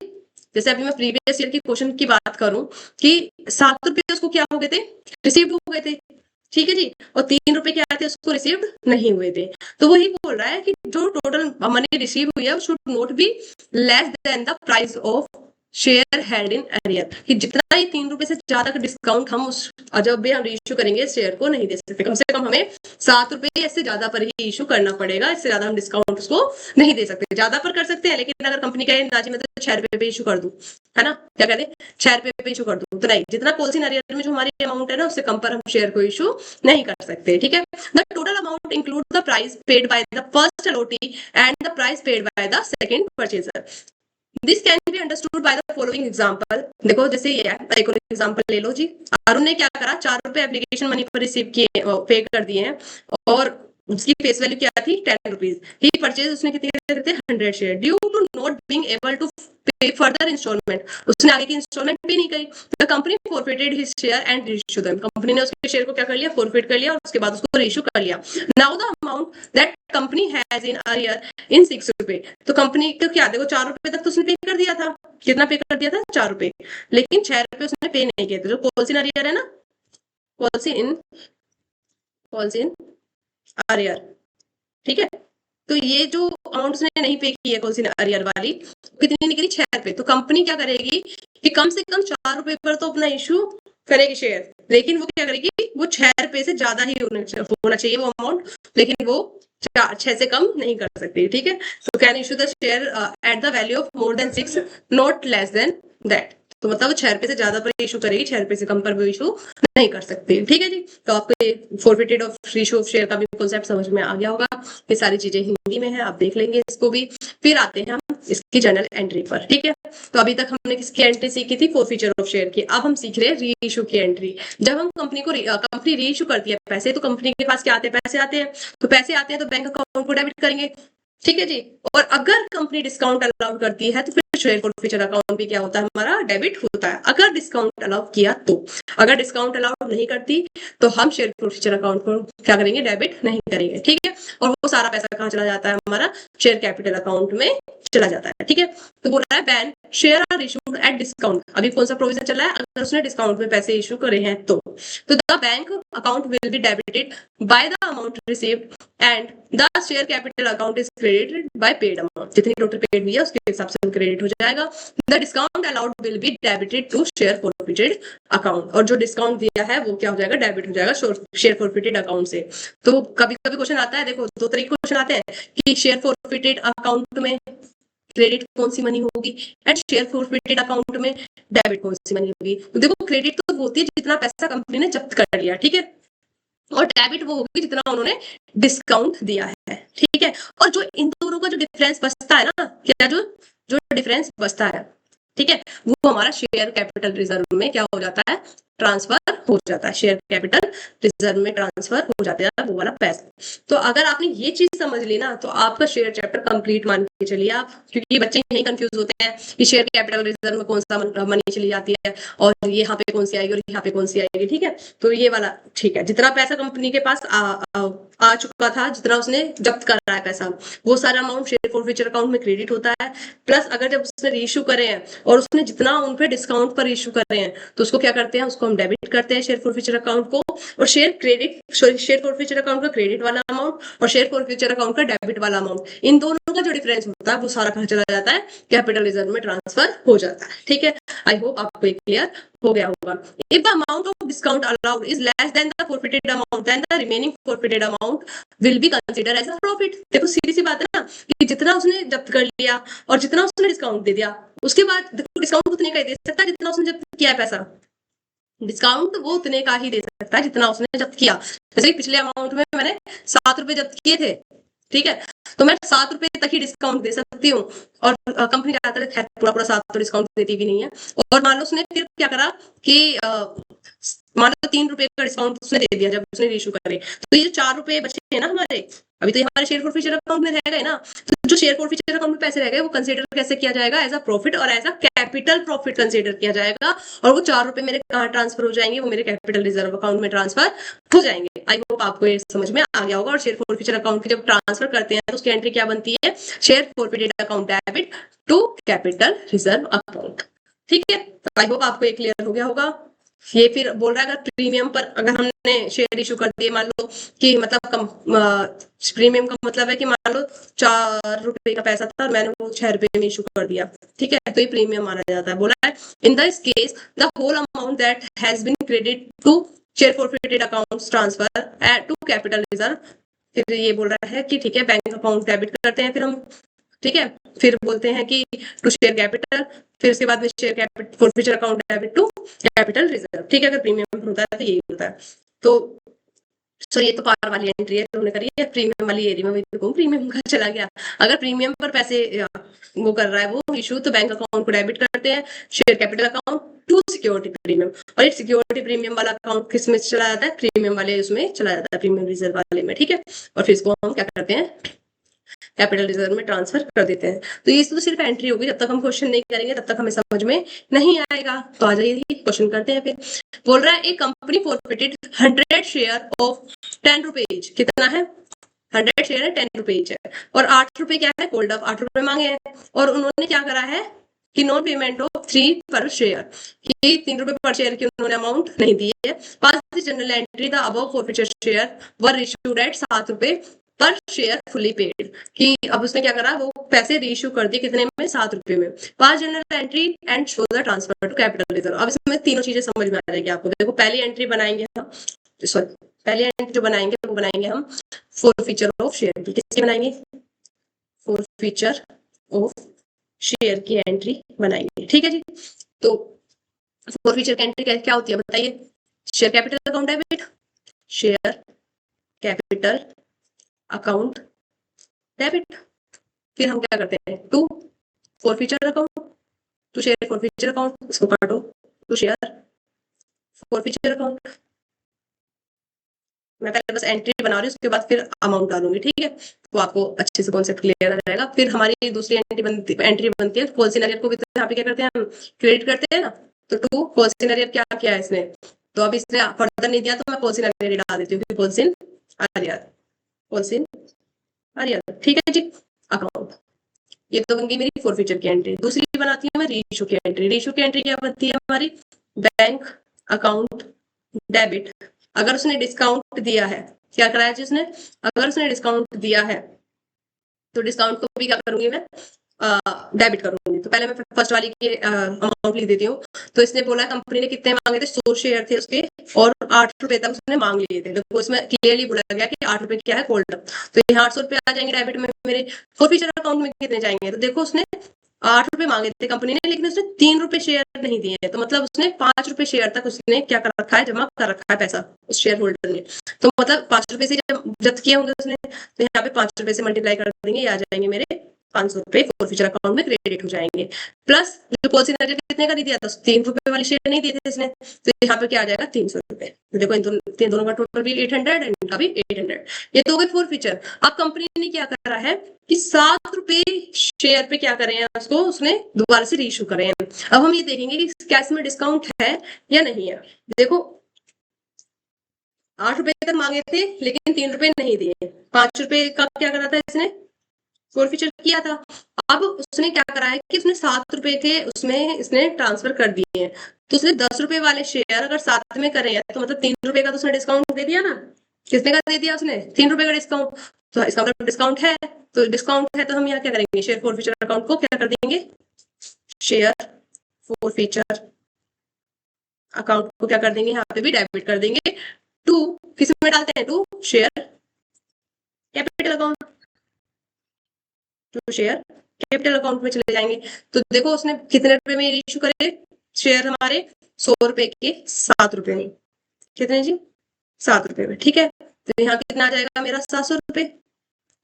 Speaker 1: जैसे अभी मैं प्रीवियस ईयर की क्वेश्चन की बात करूं कि 7 रुपए उसको क्या हो गए थे, रिसीव हो गए थे, ठीक है जी, और 3 रुपए क्या थे उसको रिसीव्ड नहीं हुए थे। तो वही बोल रहा है कि जो टोटल मनी रिसीव हुई है should not be less than the price of share held in arrear, कि जितना ही 3 रुपए से ज्यादा का डिस्काउंट हम उस जब भी हम इश्यू करेंगे शेयर को नहीं दे सकते। कम से कम हमें 7 रुपए इससे ज्यादा पर ही इश्यू करना पड़ेगा, इससे ज्यादा हम डिस्काउंट उसको नहीं दे सकते। ज्यादा पर कर सकते हैं, लेकिन अगर कंपनी कहे ना जी मैं तो 6 रुपए पे इशू कर दूं, है ना, क्या कहते हैं 6 रुपए पे इशू कर दूं, तो नहीं, जितना पॉलिसी एरियर में जो हमारी अमाउंट है ना उससे कम पर हम शेयर को इशू नहीं कर सकते, ठीक है। The total amount include the price paid by the first allottee and the price paid by the second purchaser. This can be understood by the following example. देखो जैसे ये है, एक और एग्जांपल ले लो जी। अरुण ने क्या करा, 4 रुपए एप्लीकेशन मनी पर रिसीव किए, पे कर दिए हैं और उसकी फेस वैल्यू क्या थी 10 रुपीज। ही परचेज उसने कितने करे थे 100 share. Due to not being able to pay further instalment, उसने आगे की इंस्टॉलमेंट पे नहीं करी। The company forfeited his share and reissue them. Company ने उसके शेयर को क्या कर लिया, फॉरफिट कर लिया और उसके बाद उसको रीइश्यू कर लिया। Now the amount that company has in arrear in 6 रुपए। तो कंपनी को क्या, देखो 4 रुपए तक तो उसने पे कर दिया था, कितना पे कर दिया था 4 रुपए, लेकिन 6 रुपए उसने पे नहीं किए थे। जो पॉलिसी इन अरियर है ना, पॉलिसी इन अरियर, ठीक है, तो ये जो अमाउंट उसने नहीं पे की है पॉलिसी इन अरियर वाली, कितनी निकली 6 रुपए। तो कंपनी क्या करेगी कि कम से कम 4 रुपए पर तो अपना इशू करेगी शेयर, लेकिन वो क्या करेगी, वो 6 रुपए से ज्यादा ही होना चाहिए वो अमाउंट, लेकिन वो 6 से कम नहीं कर सकती, ठीक है। तो can issue the share at the value of more than 6 not less than that. तो मतलब 6 रुपए से ज्यादा पर इशू करेगी, 6 रुपए से कम पर भी इशू नहीं कर सकती, ठीक है जी। तो आपको ये forfeited of issue of share का भी कॉन्सेप्ट समझ में आ गया होगा। ये सारी चीजें हिंदी में है, आप देख लेंगे इसको भी। फिर आते हैं हम इसकी जर्नल एंट्री पर, ठीक है। तो अभी तक हमने किसकी एंट्री सीखी थी, फॉरफिचर ऑफ शेयर की। अब हम सीख रहे हैं री इशू की एंट्री। जब हम कंपनी री इशू करती है पैसे, तो कंपनी के पास क्या आते हैं, पैसे आते हैं। तो पैसे आते हैं तो बैंक अकाउंट को डेबिट करेंगे, ठीक है जी। और अगर कंपनी डिस्काउंट अलाउड करती है तो फिर शेयर फॉरफिचर अकाउंट भी क्या होता है, हमारा डेबिट होता है, अगर डिस्काउंट अलाउ किया तो। अगर डिस्काउंट अलाउड नहीं करती तो हम शेयर फॉरफिचर अकाउंट को क्या करेंगे, डेबिट नहीं करेंगे, ठीक है। और वो सारा पैसा कहाँ चला जाता है, हमारा शेयर कैपिटल अकाउंट में चला जाता है, ठीक है। तो बोल रहा है when share are issued at discount. अभी कौन सा प्रोविजन चल रहा है, अगर उसने डिस्काउंट में पैसे इशू करे हैं तो the bank account will be debited by the amount received and the share capital account is credited by paid amount. जितनी टोटल पेड हुई है उसके हिसाब से क्रेडिट हो जाएगा। The discount allowed will be debited to share forfeited account. और जो डिस्काउंट दिया है वो क्या हो जाएगा, डेबिट हो जाएगा शेयर फॉरफिटेड अकाउंट से। तो कभी कभी क्वेश्चन आता है, देखो 2 तरीके क्वेश्चन आते हैं कि शेयर फॉरफिटेड अकाउंट में क्रेडिट कौन सी मनी होगी एंड शेयर फॉरफिटेड अकाउंट में डेबिट कौन सी मनी होगी। तो देखो क्रेडिट तो होती है जितना पैसा कंपनी ने जब्त कर लिया, ठीक है, और डेबिट वो होगी जितना उन्होंने डिस्काउंट दिया है, ठीक है। और जो इन दोनों का जो डिफरेंस बचता है ना, क्या जो डिफरेंस बचता है, ठीक है, वो हमारा शेयर कैपिटल रिजर्व में क्या हो जाता है, ट्रांसफर हो जाता है। शेयर कैपिटल रिजर्व में ट्रांसफर हो जाता है वो वाला पैसा। तो अगर आपने ये चीज समझ ली ना तो आपका शेयर चैप्टर कंप्लीट मान के चलिए आप, क्योंकि बच्चे यही कंफ्यूज होते हैं कि शेयर कैपिटल रिजर्व में कौन सा मनी चली जाती है और यहाँ पे कौन सी आएगी और यहाँ पे कौन सी आएगी, ठीक है। तो ये वाला ठीक है, जितना पैसा कंपनी के पास आ चुका था, जितना उसने जब्त कर रहा है पैसा, वो सारा अमाउंट शेयर फॉरफिचर अकाउंट में क्रेडिट होता है। प्लस अगर जब उसने रीइश्यू करे हैं और उसने जितना उन पे डिस्काउंट पर इश्यू कर रहे हैं तो उसको क्या करते हैं, उसको हम हम डेबिट करते हैं शेयर फॉरफीचर अकाउंट को, और शेयर फॉरफीचर अकाउंट का क्रेडिट वाला अमाउंट और शेयर फॉरफीचर अकाउंट का डेबिट वाला अमाउंट, इन दोनों का जो डिफरेंस होता है वो सारा कहाँ चला जाता है, कैपिटल रिजर्व में ट्रांसफर हो जाता है। ठीक है, आई होप आपको ये क्लियर हो गया होगा। If the amount of discount allowed is less than the forfeited amount, then the remaining forfeited amount will be consider as a profit. देखो सीधी सी बात है ना कि जितना उसने जब्त कर लिया और जितना उसने डिस्काउंट दे दिया, उसके बाद देखो डिस्काउंट उतने का ही दे सकता है जितना उसने जब्त किया है पैसा। डिस्काउंट वो उतने का ही दे सकता है जितना उसने जब्त किया। जैसे कि पिछले अमाउंट में मैंने 7 रुपए जब्त किए थे, ठीक है, तो मैं 7 रुपए तक ही डिस्काउंट दे सकती हूँ। और कंपनी ज्यादातर खैर पूरा पूरा 7 तो डिस्काउंट देती भी नहीं है। और मान लो उसने फिर क्या करा कि मान लो 3 रुपए का डिस्काउंट उसने दे दिया जब उसने इशू करे, तो ये जो 4 रुपए बचे हैं ना हमारे, अभी तो ये हमारे शेयर फॉरफीचर अकाउंट में रह गए ना, तो जो शेयर फॉरफीचर अकाउंट में पैसे रह गए वो कंसीडर कैसे किया जाएगा, एज अ प्रॉफिट और as a capital profit consider किया जाएगा। और वो 4 रुपए मेरे कहाँ ट्रांसफर हो जाएंगे, वो मेरे कैपिटल रिजर्व अकाउंट में ट्रांसफर हो जाएंगे। आई होप आपको ये समझ में आ गया होगा। और शेयर फॉरफीचर अकाउंट की जब ट्रांसफर करते हैं तो उसकी एंट्री क्या बनती है, share forfeited account debit to capital reserve account. ठीक है, तो आई होप आपको ये क्लियर हो गया होगा। ये फिर बोल रहा है अगर प्रीमियम पर अगर हमने शेयर इशू कर दिए, मान लो कि मतलब प्रीमियम का मतलब है कि मान लो 4 रुपए का पैसा था और मैंने वो 6 रुपए में इशू कर दिया, ठीक है, तो ये प्रीमियम माना जाता है। बोला है in this case the whole amount that has been credit to share forfeited accounts transfer to capital reserve. फिर ये बोल रहा है कि ठीक है बैंक अकाउंट डेबिट करते हैं फिर हम, ठीक है, फिर बोलते हैं कि टू शेयर कैपिटल, फिर उसके बाद में share capital forfeiture account debit to capital reserve. ठीक है, अगर प्रीमियम होता है तो यही होता है। तो सॉरी ये तो पार वाली एंट्री है उन्होंने करी है, प्रीमियम वाली एरिया में भी प्रीमियम का चला गया। अगर प्रीमियम पर पैसे वो कर रहा है वो इशू, तो बैंक अकाउंट को डेबिट करते हैं, share capital account to security premium, और ये सिक्योरिटी प्रीमियम वाला अकाउंट किस में चला जाता है, प्रीमियम वाले उसमें चला जाता है, प्रीमियम रिजर्व वाले में। ठीक है, और फिर इसको हम क्या करते हैं, कैपिटल रिजर्व में ट्रांसफर कर देते हैं। तो ये तो सिर्फ एंट्री होगी, जब तक हम क्वेश्चन नहीं करेंगे तब तक हमें समझ में नहीं आएगा। तो आ जाइए क्वेश्चन करते हैं। फिर बोल रहा है एक company forfeited 100 share of 10 rupees, कितना है 100 शेयर है 10 रुपीज है, और 8 रुपए क्या है कोल्ड अप 8 रुपए मांगे हैं, और उन्होंने क्या करा है कि नॉन पेमेंट ऑफ 3 पर शेयर, कि 3 रुपए पर शेयर की उन्होंने अमाउंट नहीं दी है। Pass the general entry the above forfeiture share were issued at 7 रुपए पर शेयर फुली पेड, कि अब उसने क्या करा वो पैसे रीइश्यू कर दिए कितने में 7 रुपए में। Pass general entry and show the transfer to capital reserve. अब इसमें तीनों चीजें समझ में आ जाएगी आपको। देखो पहली एंट्री बनाएंगे हम, सॉरी पहली एंट्री जो बनाएंगे वो बनाएंगे हम फॉरफीचर ऑफ शेयर की। किसकी बनाएंगे, फॉरफीचर ऑफ शेयर की एंट्री बनाएंगे। ठीक है जी, तो फॉरफीचर की एंट्री क्या होती है बताइए, share capital account debit, share capital account debit, फिर हम क्या करते हैं to forfeiture account, to share forfeiture account, इसको काटो, टू शेयर फॉरफीचर अकाउंट। मैं पहले बस एंट्री बना रही हूँ, उसके बाद फिर अमाउंट डालूंगी। ठीक है, तो आपको अच्छे से कॉन्सेप्ट क्लियर हो जाएगा। फिर हमारी दूसरी एंट्री बनती है फॉल सिनेरियो को भी तो यहाँ पे क्या करते हैं हम क्रेडिट करते हैं ना, तो टू फॉल सिनेरियो क्या किया है इसने, तो अब इसने फर्दर नहीं दिया तो मैं फॉल सिनेरियो डाल देती हूँ, फॉल सिन आर्या। ठीक है जी, अकाउंट ये तो बन गई मेरी फॉरफीचर की एंट्री। दूसरी बनाती हूँ मैं रीइश्यू की एंट्री। रीइश्यू की एंट्री क्या बनती है हमारी, बैंक अकाउंट डेबिट, अगर उसने डिस्काउंट दिया है, क्या कराया जी उसने, अगर उसने डिस्काउंट दिया है तो डिस्काउंट को भी क्या करूंगी मैं डेबिट करूंगी। तो पहले मैं फर्स्ट वाली की अमाउंट लिख देती हूँ। तो इसने बोला कंपनी ने कितने मांगे थे, 100 शेयर थे उसके और 8 रुपए तक उसने मांग लिए थे। तो उसमें क्लियरली बोला गया कि 8 रुपए क्या है कोल्ड अप, तो यहाँ 800 रुपए आ जाएंगे डेबिट में मेरे। फॉरफीचर अकाउंट में कितने जाएंगे, तो देखो उसने 8 रुपए मांगे थे कंपनी ने, लेकिन उसने 3 रुपए शेयर नहीं दिए, तो मतलब उसने 5 रुपए शेयर तक उसने क्या कर रखा है, जमा कर रखा है पैसा उस शेयर होल्डर ने। तो मतलब 5 रुपए से जब जब्त किए होंगे उसने, तो यहाँ पे 5 रुपए से मल्टीप्लाई कर देंगे, आ जाएंगे मेरे 500 रुपए फॉरफीचर अकाउंट में क्रेडिट हो जाएंगे। प्लस जो पॉलिसी ने कितने का नहीं दिया था, 3 रुपए वाली शेयर नहीं दिए थे इसने, तो यहाँ पे क्या आ जाएगा 300 रुपए। तो देखो इन दोनों का टोटल भी 800 एंड इनका भी 800। ये तो हो गए फॉरफीचर। अब कंपनी ने क्या करा है कि 7 रुपए शेयर पे क्या करें उसको उसने दोबारा से रीइश्यू करें। अब हम ये देखेंगे कि क्या इसमें डिस्काउंट है या नहीं है। देखो 8 रुपए तक मांगे थे लेकिन 3 रुपए नहीं दिए, 5 रुपए का क्या करा था इसने, फोरफीचर किया था। अब उसने क्या करा है कि उसने 7 रुपए के उसमें इसने ट्रांसफर कर दिए हैं, तो उसने 10 रुपए वाले शेयर अगर साथ में करे हैं तो मतलब 3 रुपए का तो उसने डिस्काउंट दे दिया ना। कितने का दे दिया उसने? 3 रुपए का डिस्काउंट। तो इसका मतलब डिस्काउंट है, तो डिस्काउंट है तो हम यहाँ क्या करेंगे, शेयर फोरफीचर अकाउंट को क्या कर देंगे, शेयर फोरफीचर अकाउंट को क्या कर देंगे, यहाँ पे भी डेबिट कर देंगे। टू किस में डालते हैं, to share capital account, to share capital account में चले जाएंगे। तो देखो उसने कितने रुपए में इशू करे शेयर, हमारे 100 रुपए के 7 रुपए में। कितने जी? 7 रुपए में। ठीक है, तो यहाँ कितना आ जाएगा मेरा, 700 रुपए।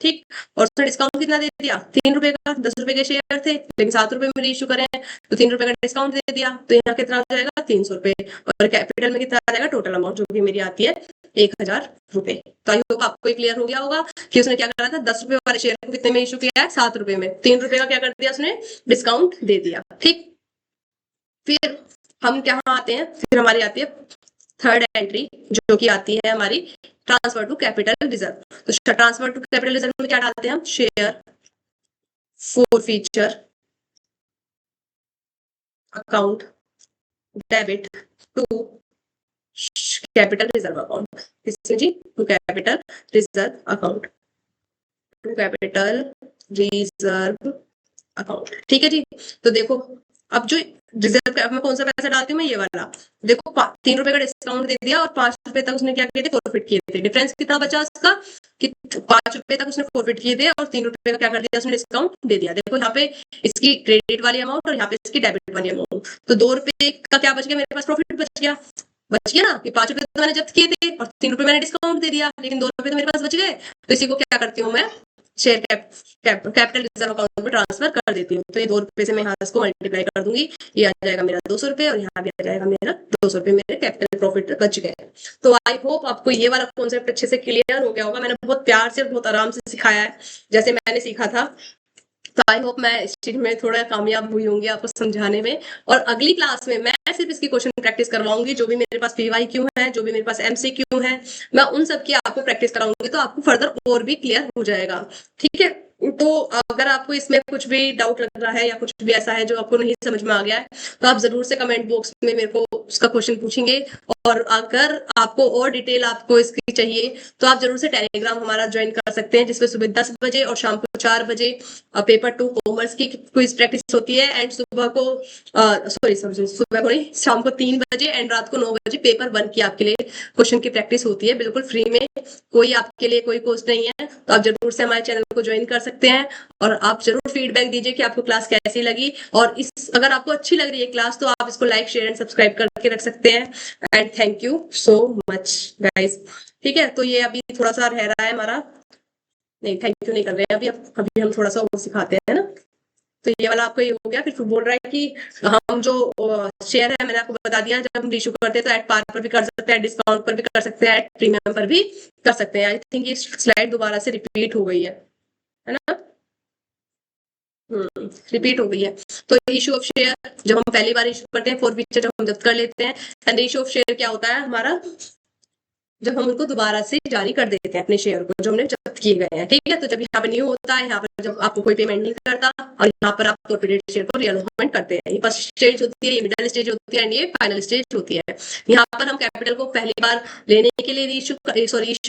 Speaker 1: ठीक, और उसने डिस्काउंट कितना दे दिया, 3 रुपए का। 10 रुपए के शेयर थे लेकिन 7 रुपए में इशू करे हैं, तो 3 रुपए का डिस्काउंट दे दिया, तो यहाँ कितना हो जाएगा, 300 रुपए। और कैपिटल में कितना आ जाएगा, टोटल अमाउंट जो भी मेरी आती है 1000 रुपए। तो आई होप आपको क्लियर हो गया होगा कि उसने क्या करा था, 10 रुपए वाले शेयर को कितने में इशू किया है, 7 रुपए में। 3 रुपए का क्या कर दिया उसने, डिस्काउंट दे दिया। ठीक, फिर हम क्या आते हैं, फिर हमारी आती है थर्ड एंट्री जो कि आती है हमारी ट्रांसफर टू कैपिटल रिजर्व। तो ट्रांसफर टू कैपिटल रिजर्व में क्या डालते हैं हम, share forfeiture account debit to capital reserve account. किसमें जी, to capital reserve account, to capital reserve account. ठीक है जी, तो देखो अब जो रिजर्व में कौन सा पैसा डालती हूँ मैं, ये वाला। देखो 3 रुपए का डिस्काउंट दे दिया और 5 रुपए तक उसने क्या किए थे, फॉरफिट किए थे। डिफरेंस कितना बचा उसका कि 5 रुपए तक उसने फॉरफिट किए थे और 3 रुपए का क्या कर दिया उसने, डिस्काउंट दे दिया। देखो यहाँ पे इसकी क्रेडिट वाली अमाउंट और यहाँ पे इसकी डेबिट वाली अमाउंट। तो 2 रुपए का क्या बच गया मेरे पास, प्रॉफिट बच गया ना, कि 5 रुपए तो मैंने जब्त किए थे और 3 रुपए मैंने डिस्काउंट दे दिया, लेकिन 2 रुपए तो मेरे पास बच गए। तो इसी को क्या करती हूँ मैं, शेयर कैपिटल रिजर्व अकाउंट में ट्रांसफर कर देती हूँ। तो ये 2 रुपए से मैं यहाँ इसको मल्टीप्लाई कर दूंगी, ये आ जाएगा मेरा 200 रुपए और यहाँ भी आ जाएगा मेरा 200 रुपए, मेरे कैपिटल प्रॉफिट बच गए। तो आई होप आपको ये वाला कॉन्सेप्ट अच्छे से क्लियर हो गया होगा। मैंने बहुत प्यार से बहुत आराम से सिखाया है जैसे मैंने सीखा था। तो आई होप मैं इस चीज में थोड़ा कामयाब हुई होंगी आपको समझाने में। और अगली क्लास में मैं सिर्फ इसकी क्वेश्चन प्रैक्टिस करवाऊंगी, जो भी मेरे पास PYQ है, जो भी मेरे पास MCQ है, मैं उन सब की आपको प्रैक्टिस कराऊंगी, तो आपको फर्दर और भी क्लियर हो जाएगा। ठीक है, तो अगर आपको इसमें कुछ भी डाउट लग रहा है या कुछ भी ऐसा है जो आपको नहीं समझ में आ गया है, तो आप जरूर से कमेंट बॉक्स में मेरे को उसका क्वेश्चन पूछेंगे। और अगर आपको और डिटेल आपको इसकी चाहिए तो आप जरूर से टेलीग्राम हमारा ज्वाइन कर सकते हैं, जिसमें सुबह 10 बजे और शाम को 4 बजे पेपर 2 कॉमर्स की क्विज प्रैक्टिस होती है। एंड सुबह को सुबह को नहीं, शाम को 3 बजे एंड रात को 9 बजे पेपर 1 की आपके लिए क्वेश्चन की प्रैक्टिस होती है, बिल्कुल फ्री में। कोई आपके लिए कोई कॉस्ट नहीं है, तो आप जरूर से हमारे चैनल को ज्वाइन कर सकते हैं। और आप जरूर फीडबैक दीजिए कि आपको क्लास कैसी लगी। और इस अगर आपको अच्छी लग रही है क्लास तो आप इसको लाइक शेयर एंड सब्सक्राइब करके रख सकते हैं। And thank you so much guys. ठीक है, तो ये अभी थोड़ा सा रह रहा है हमारा, नहीं थैंक यू नहीं कर रहे हैं अभी हम थोड़ा सा और सिखाते हैं ना। तो ये वाला आपको ये हो गया। फिर बोल रहा है कि हम जो शेयर है, मैंने आपको बता दिया, जब हम इशू करते हैं तो एट पार पर भी कर सकते हैं, डिस्काउंट पर भी कर सकते हैं, एट प्रीमियम पर भी कर सकते हैं। आई थिंक ये स्लाइड दोबारा से रिपीट हो गई है ना, रिपीट हो गई है। तो इशू ऑफ शेयर जब हम पहली बार इशू करते हैं, फॉरफीचर जब हम जब्त कर लेते हैं, एंड इशू ऑफ शेयर क्या होता है हमारा, जब हम उनको दोबारा से जारी कर देते हैं अपने शेयर को जो हमने जब्त किए गए हैं। ठीक है, तो जब यहाँ पे न्यू होता है, यहाँ पर जब आपको कोई पेमेंट नहीं करता और यहाँ पर आप फॉरफिटेड शेयर को रीअलोटमेंट करते हैं। ये फर्स्ट स्टेज होती है, ये मिडिल स्टेज होती है एंड ये फाइनल स्टेज होती है। यहाँ पर हम कैपिटल को पहली बार लेने के लिए इशू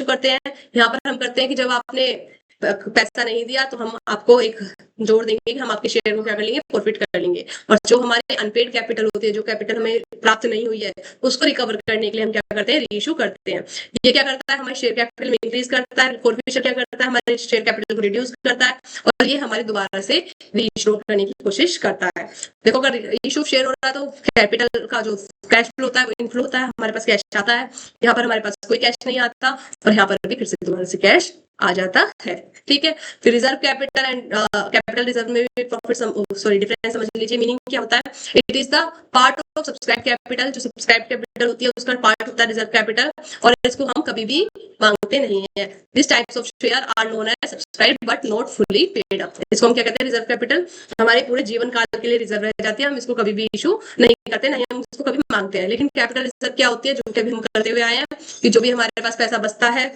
Speaker 1: करते हैं। यहाँ पर हम करते हैं कि जब आपने पैसा नहीं दिया तो हम आपको एक जोड़ देंगे कि हम आपके शेयर को क्या कर लेंगे, फॉरफिट कर लेंगे। और जो हमारे अनपेड कैपिटल होती है, जो कैपिटल हमें प्राप्त नहीं हुई है, उसको रिकवर करने के लिए हम क्या करते हैं, रीइशू करते हैं। ये क्या करता है, हमारे शेयर कैपिटल में इंक्रीज करता है। फॉरफिचर क्या करता है, हमारे शेयर कैपिटल को रिड्यूस करता है और ये हमारे दोबारा से रीइशू करने की कोशिश करता है। देखो अगर इशू शेयर हो रहा है तो कैपिटल का जो कैश फ्लो होता है वो इनफ्लो होता है, हमारे पास कैश आता है। यहाँ पर हमारे पास कोई कैश नहीं आता और यहाँ पर भी फिर से दोबारा से कैश आ जाता है। ठीक है, फिर reserve capital and capital reserve में भी प्रॉफिट डिफरेंस समझ लीजिए। मीनिंग क्या होता है, it is the part of subscribe capital. जो सब्सक्राइब कैपिटल होती है उसका पार्ट होता है रिजर्व कैपिटल, और इसको हम कभी भी मांगते नहीं है। This types of share are known as subscribe but not fully paid up. इसको हम क्या कहते हैं, रिजर्व कैपिटल। हमारे पूरे जीवन काल के लिए रिजर्व रह जाती है, हम इसको कभी भी इशू नहीं करते, नहीं हम इसको कभी मांगते हैं। लेकिन कैपिटल रिजर्व क्या होती है, जो कभी हम करते हुए आए हैं कि जो भी हमारे पास पैसा बचता है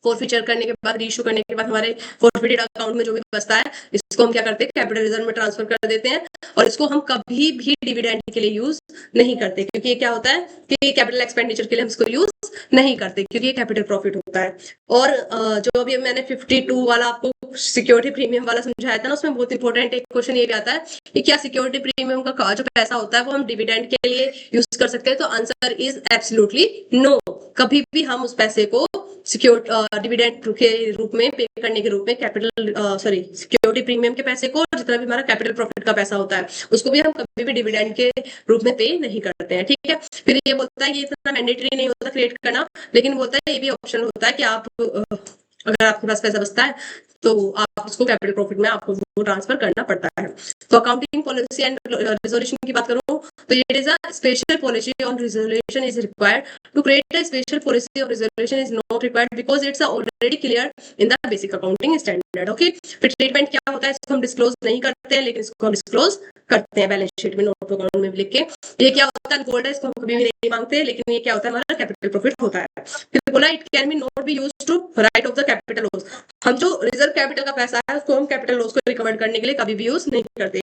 Speaker 1: फॉरफीचर करने के बाद, रीइश्यू करने के बाद हमारे फॉरफिटेड अकाउंट में जो भी बचता है, इसको हम क्या करते हैं, कैपिटल रिजर्व में ट्रांसफर कर देते हैं, और इसको हम कभी भी डिविडेंड के लिए यूज नहीं करते, क्योंकि ये क्या होता है कि कैपिटल एक्सपेंडिचर के लिए हम इसको यूज नहीं करते, क्योंकि ये कैपिटल प्रॉफिट होता है। और जो अभी मैंने 52 वाला आपको सिक्योरिटी प्रीमियम वाला समझाया था ना, उसमें बहुत इंपॉर्टेंट एक क्वेश्चन ये भी आता है कि क्या सिक्योरिटी प्रीमियम का जो पैसा होता है वो हम डिविडेंड के लिए यूज कर सकते हैं? तो आंसर इज एब्सोल्युटली नो। कभी भी हम उस पैसे को सिक्योर डिविडेंड के रूप में पे करने के रूप में कैपिटल सिक्योरिटी प्रीमियम के पैसे को, जितना भी हमारा कैपिटल प्रॉफिट का पैसा होता है, उसको भी हम कभी भी डिविडेंड के रूप में पे नहीं करते हैं, ठीक है। फिर ये बोलता है, ये इतना मैंडेटरी नहीं होता क्रिएट करना, लेकिन बोलता है ये भी ऑप्शन होता है कि आप अगर आपके पास पैसा बचता है तो आप उसको कैपिटल प्रॉफिट में आपको वो ट्रांसफर करना पड़ता है। तो अकाउंटिंग पॉलिसी एंड रिजोल्यूशन की बात करूं तो it is a special policy on resolution is required to create a special policy of resolution is not required because it's already clear in the basic accounting standard. Okay, फिर treatment क्या होता है, इसको हम डिस्क्लोज नहीं करते हैं, लेकिन इसको हम डिस्क्लोज करते हैं बैलेंस शीट में, नोट अकाउंट में लिख के। ये क्या होता है, गोल्ड है, इसको हम कभी भी नहीं मांगते, लेकिन ये क्या होता है, हमारा कैपिटल प्रॉफिट होता है। फिर बोला it can be not be used to write off the capital loss. हम जो रिजर्व कैपिटल का पैसा है उसको हम कैपिटल लॉस को रिकवर करने के लिए कभी भी यूज नहीं करते,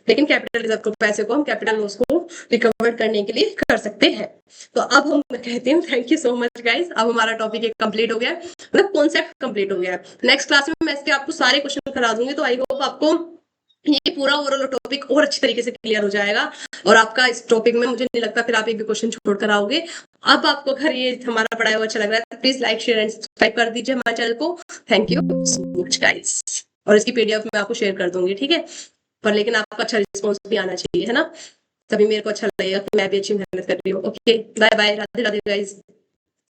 Speaker 1: लेकिन कैपिटल रिजर्व को पैसे को हम कैपिटल लॉस को रिकवर करने के लिए कर सकते हैं। तो अब हम कहते हैं thank you so much guys, अब हमारा टॉपिक एक कंप्लीट हो गया, मतलब कॉन्सेप्ट कंप्लीट हो गया। नेक्स्ट क्लास में मैं इसके आपको सारे क्वेश्चन करा दूंगी, तो आई होप आपको ये पूरा ओवरऑल टॉपिक और अच्छी तरीके से क्लियर हो जाएगा, और आपका इस टॉपिक में मुझे नहीं लगता फिर आप एक भी क्वेश्चन छोड़ कर आओगे। अब आपको अगर ये हमारा पढ़ाया हुआ अच्छा लग रहा है तो please like share and subscribe कर दीजिए हमारे चैनल को। Thank you so much guys, और इसकी पीडीएफ मैं आपको शेयर कर दूंगी, ठीक है। पर लेकिन आपका अच्छा रिस्पॉन्स भी आना चाहिए, है ना, तभी मेरे को अच्छा लगेगा कि मैं भी अच्छी मेहनत कर रही हूँ। Okay, bye bye, Radhe Radhe guys.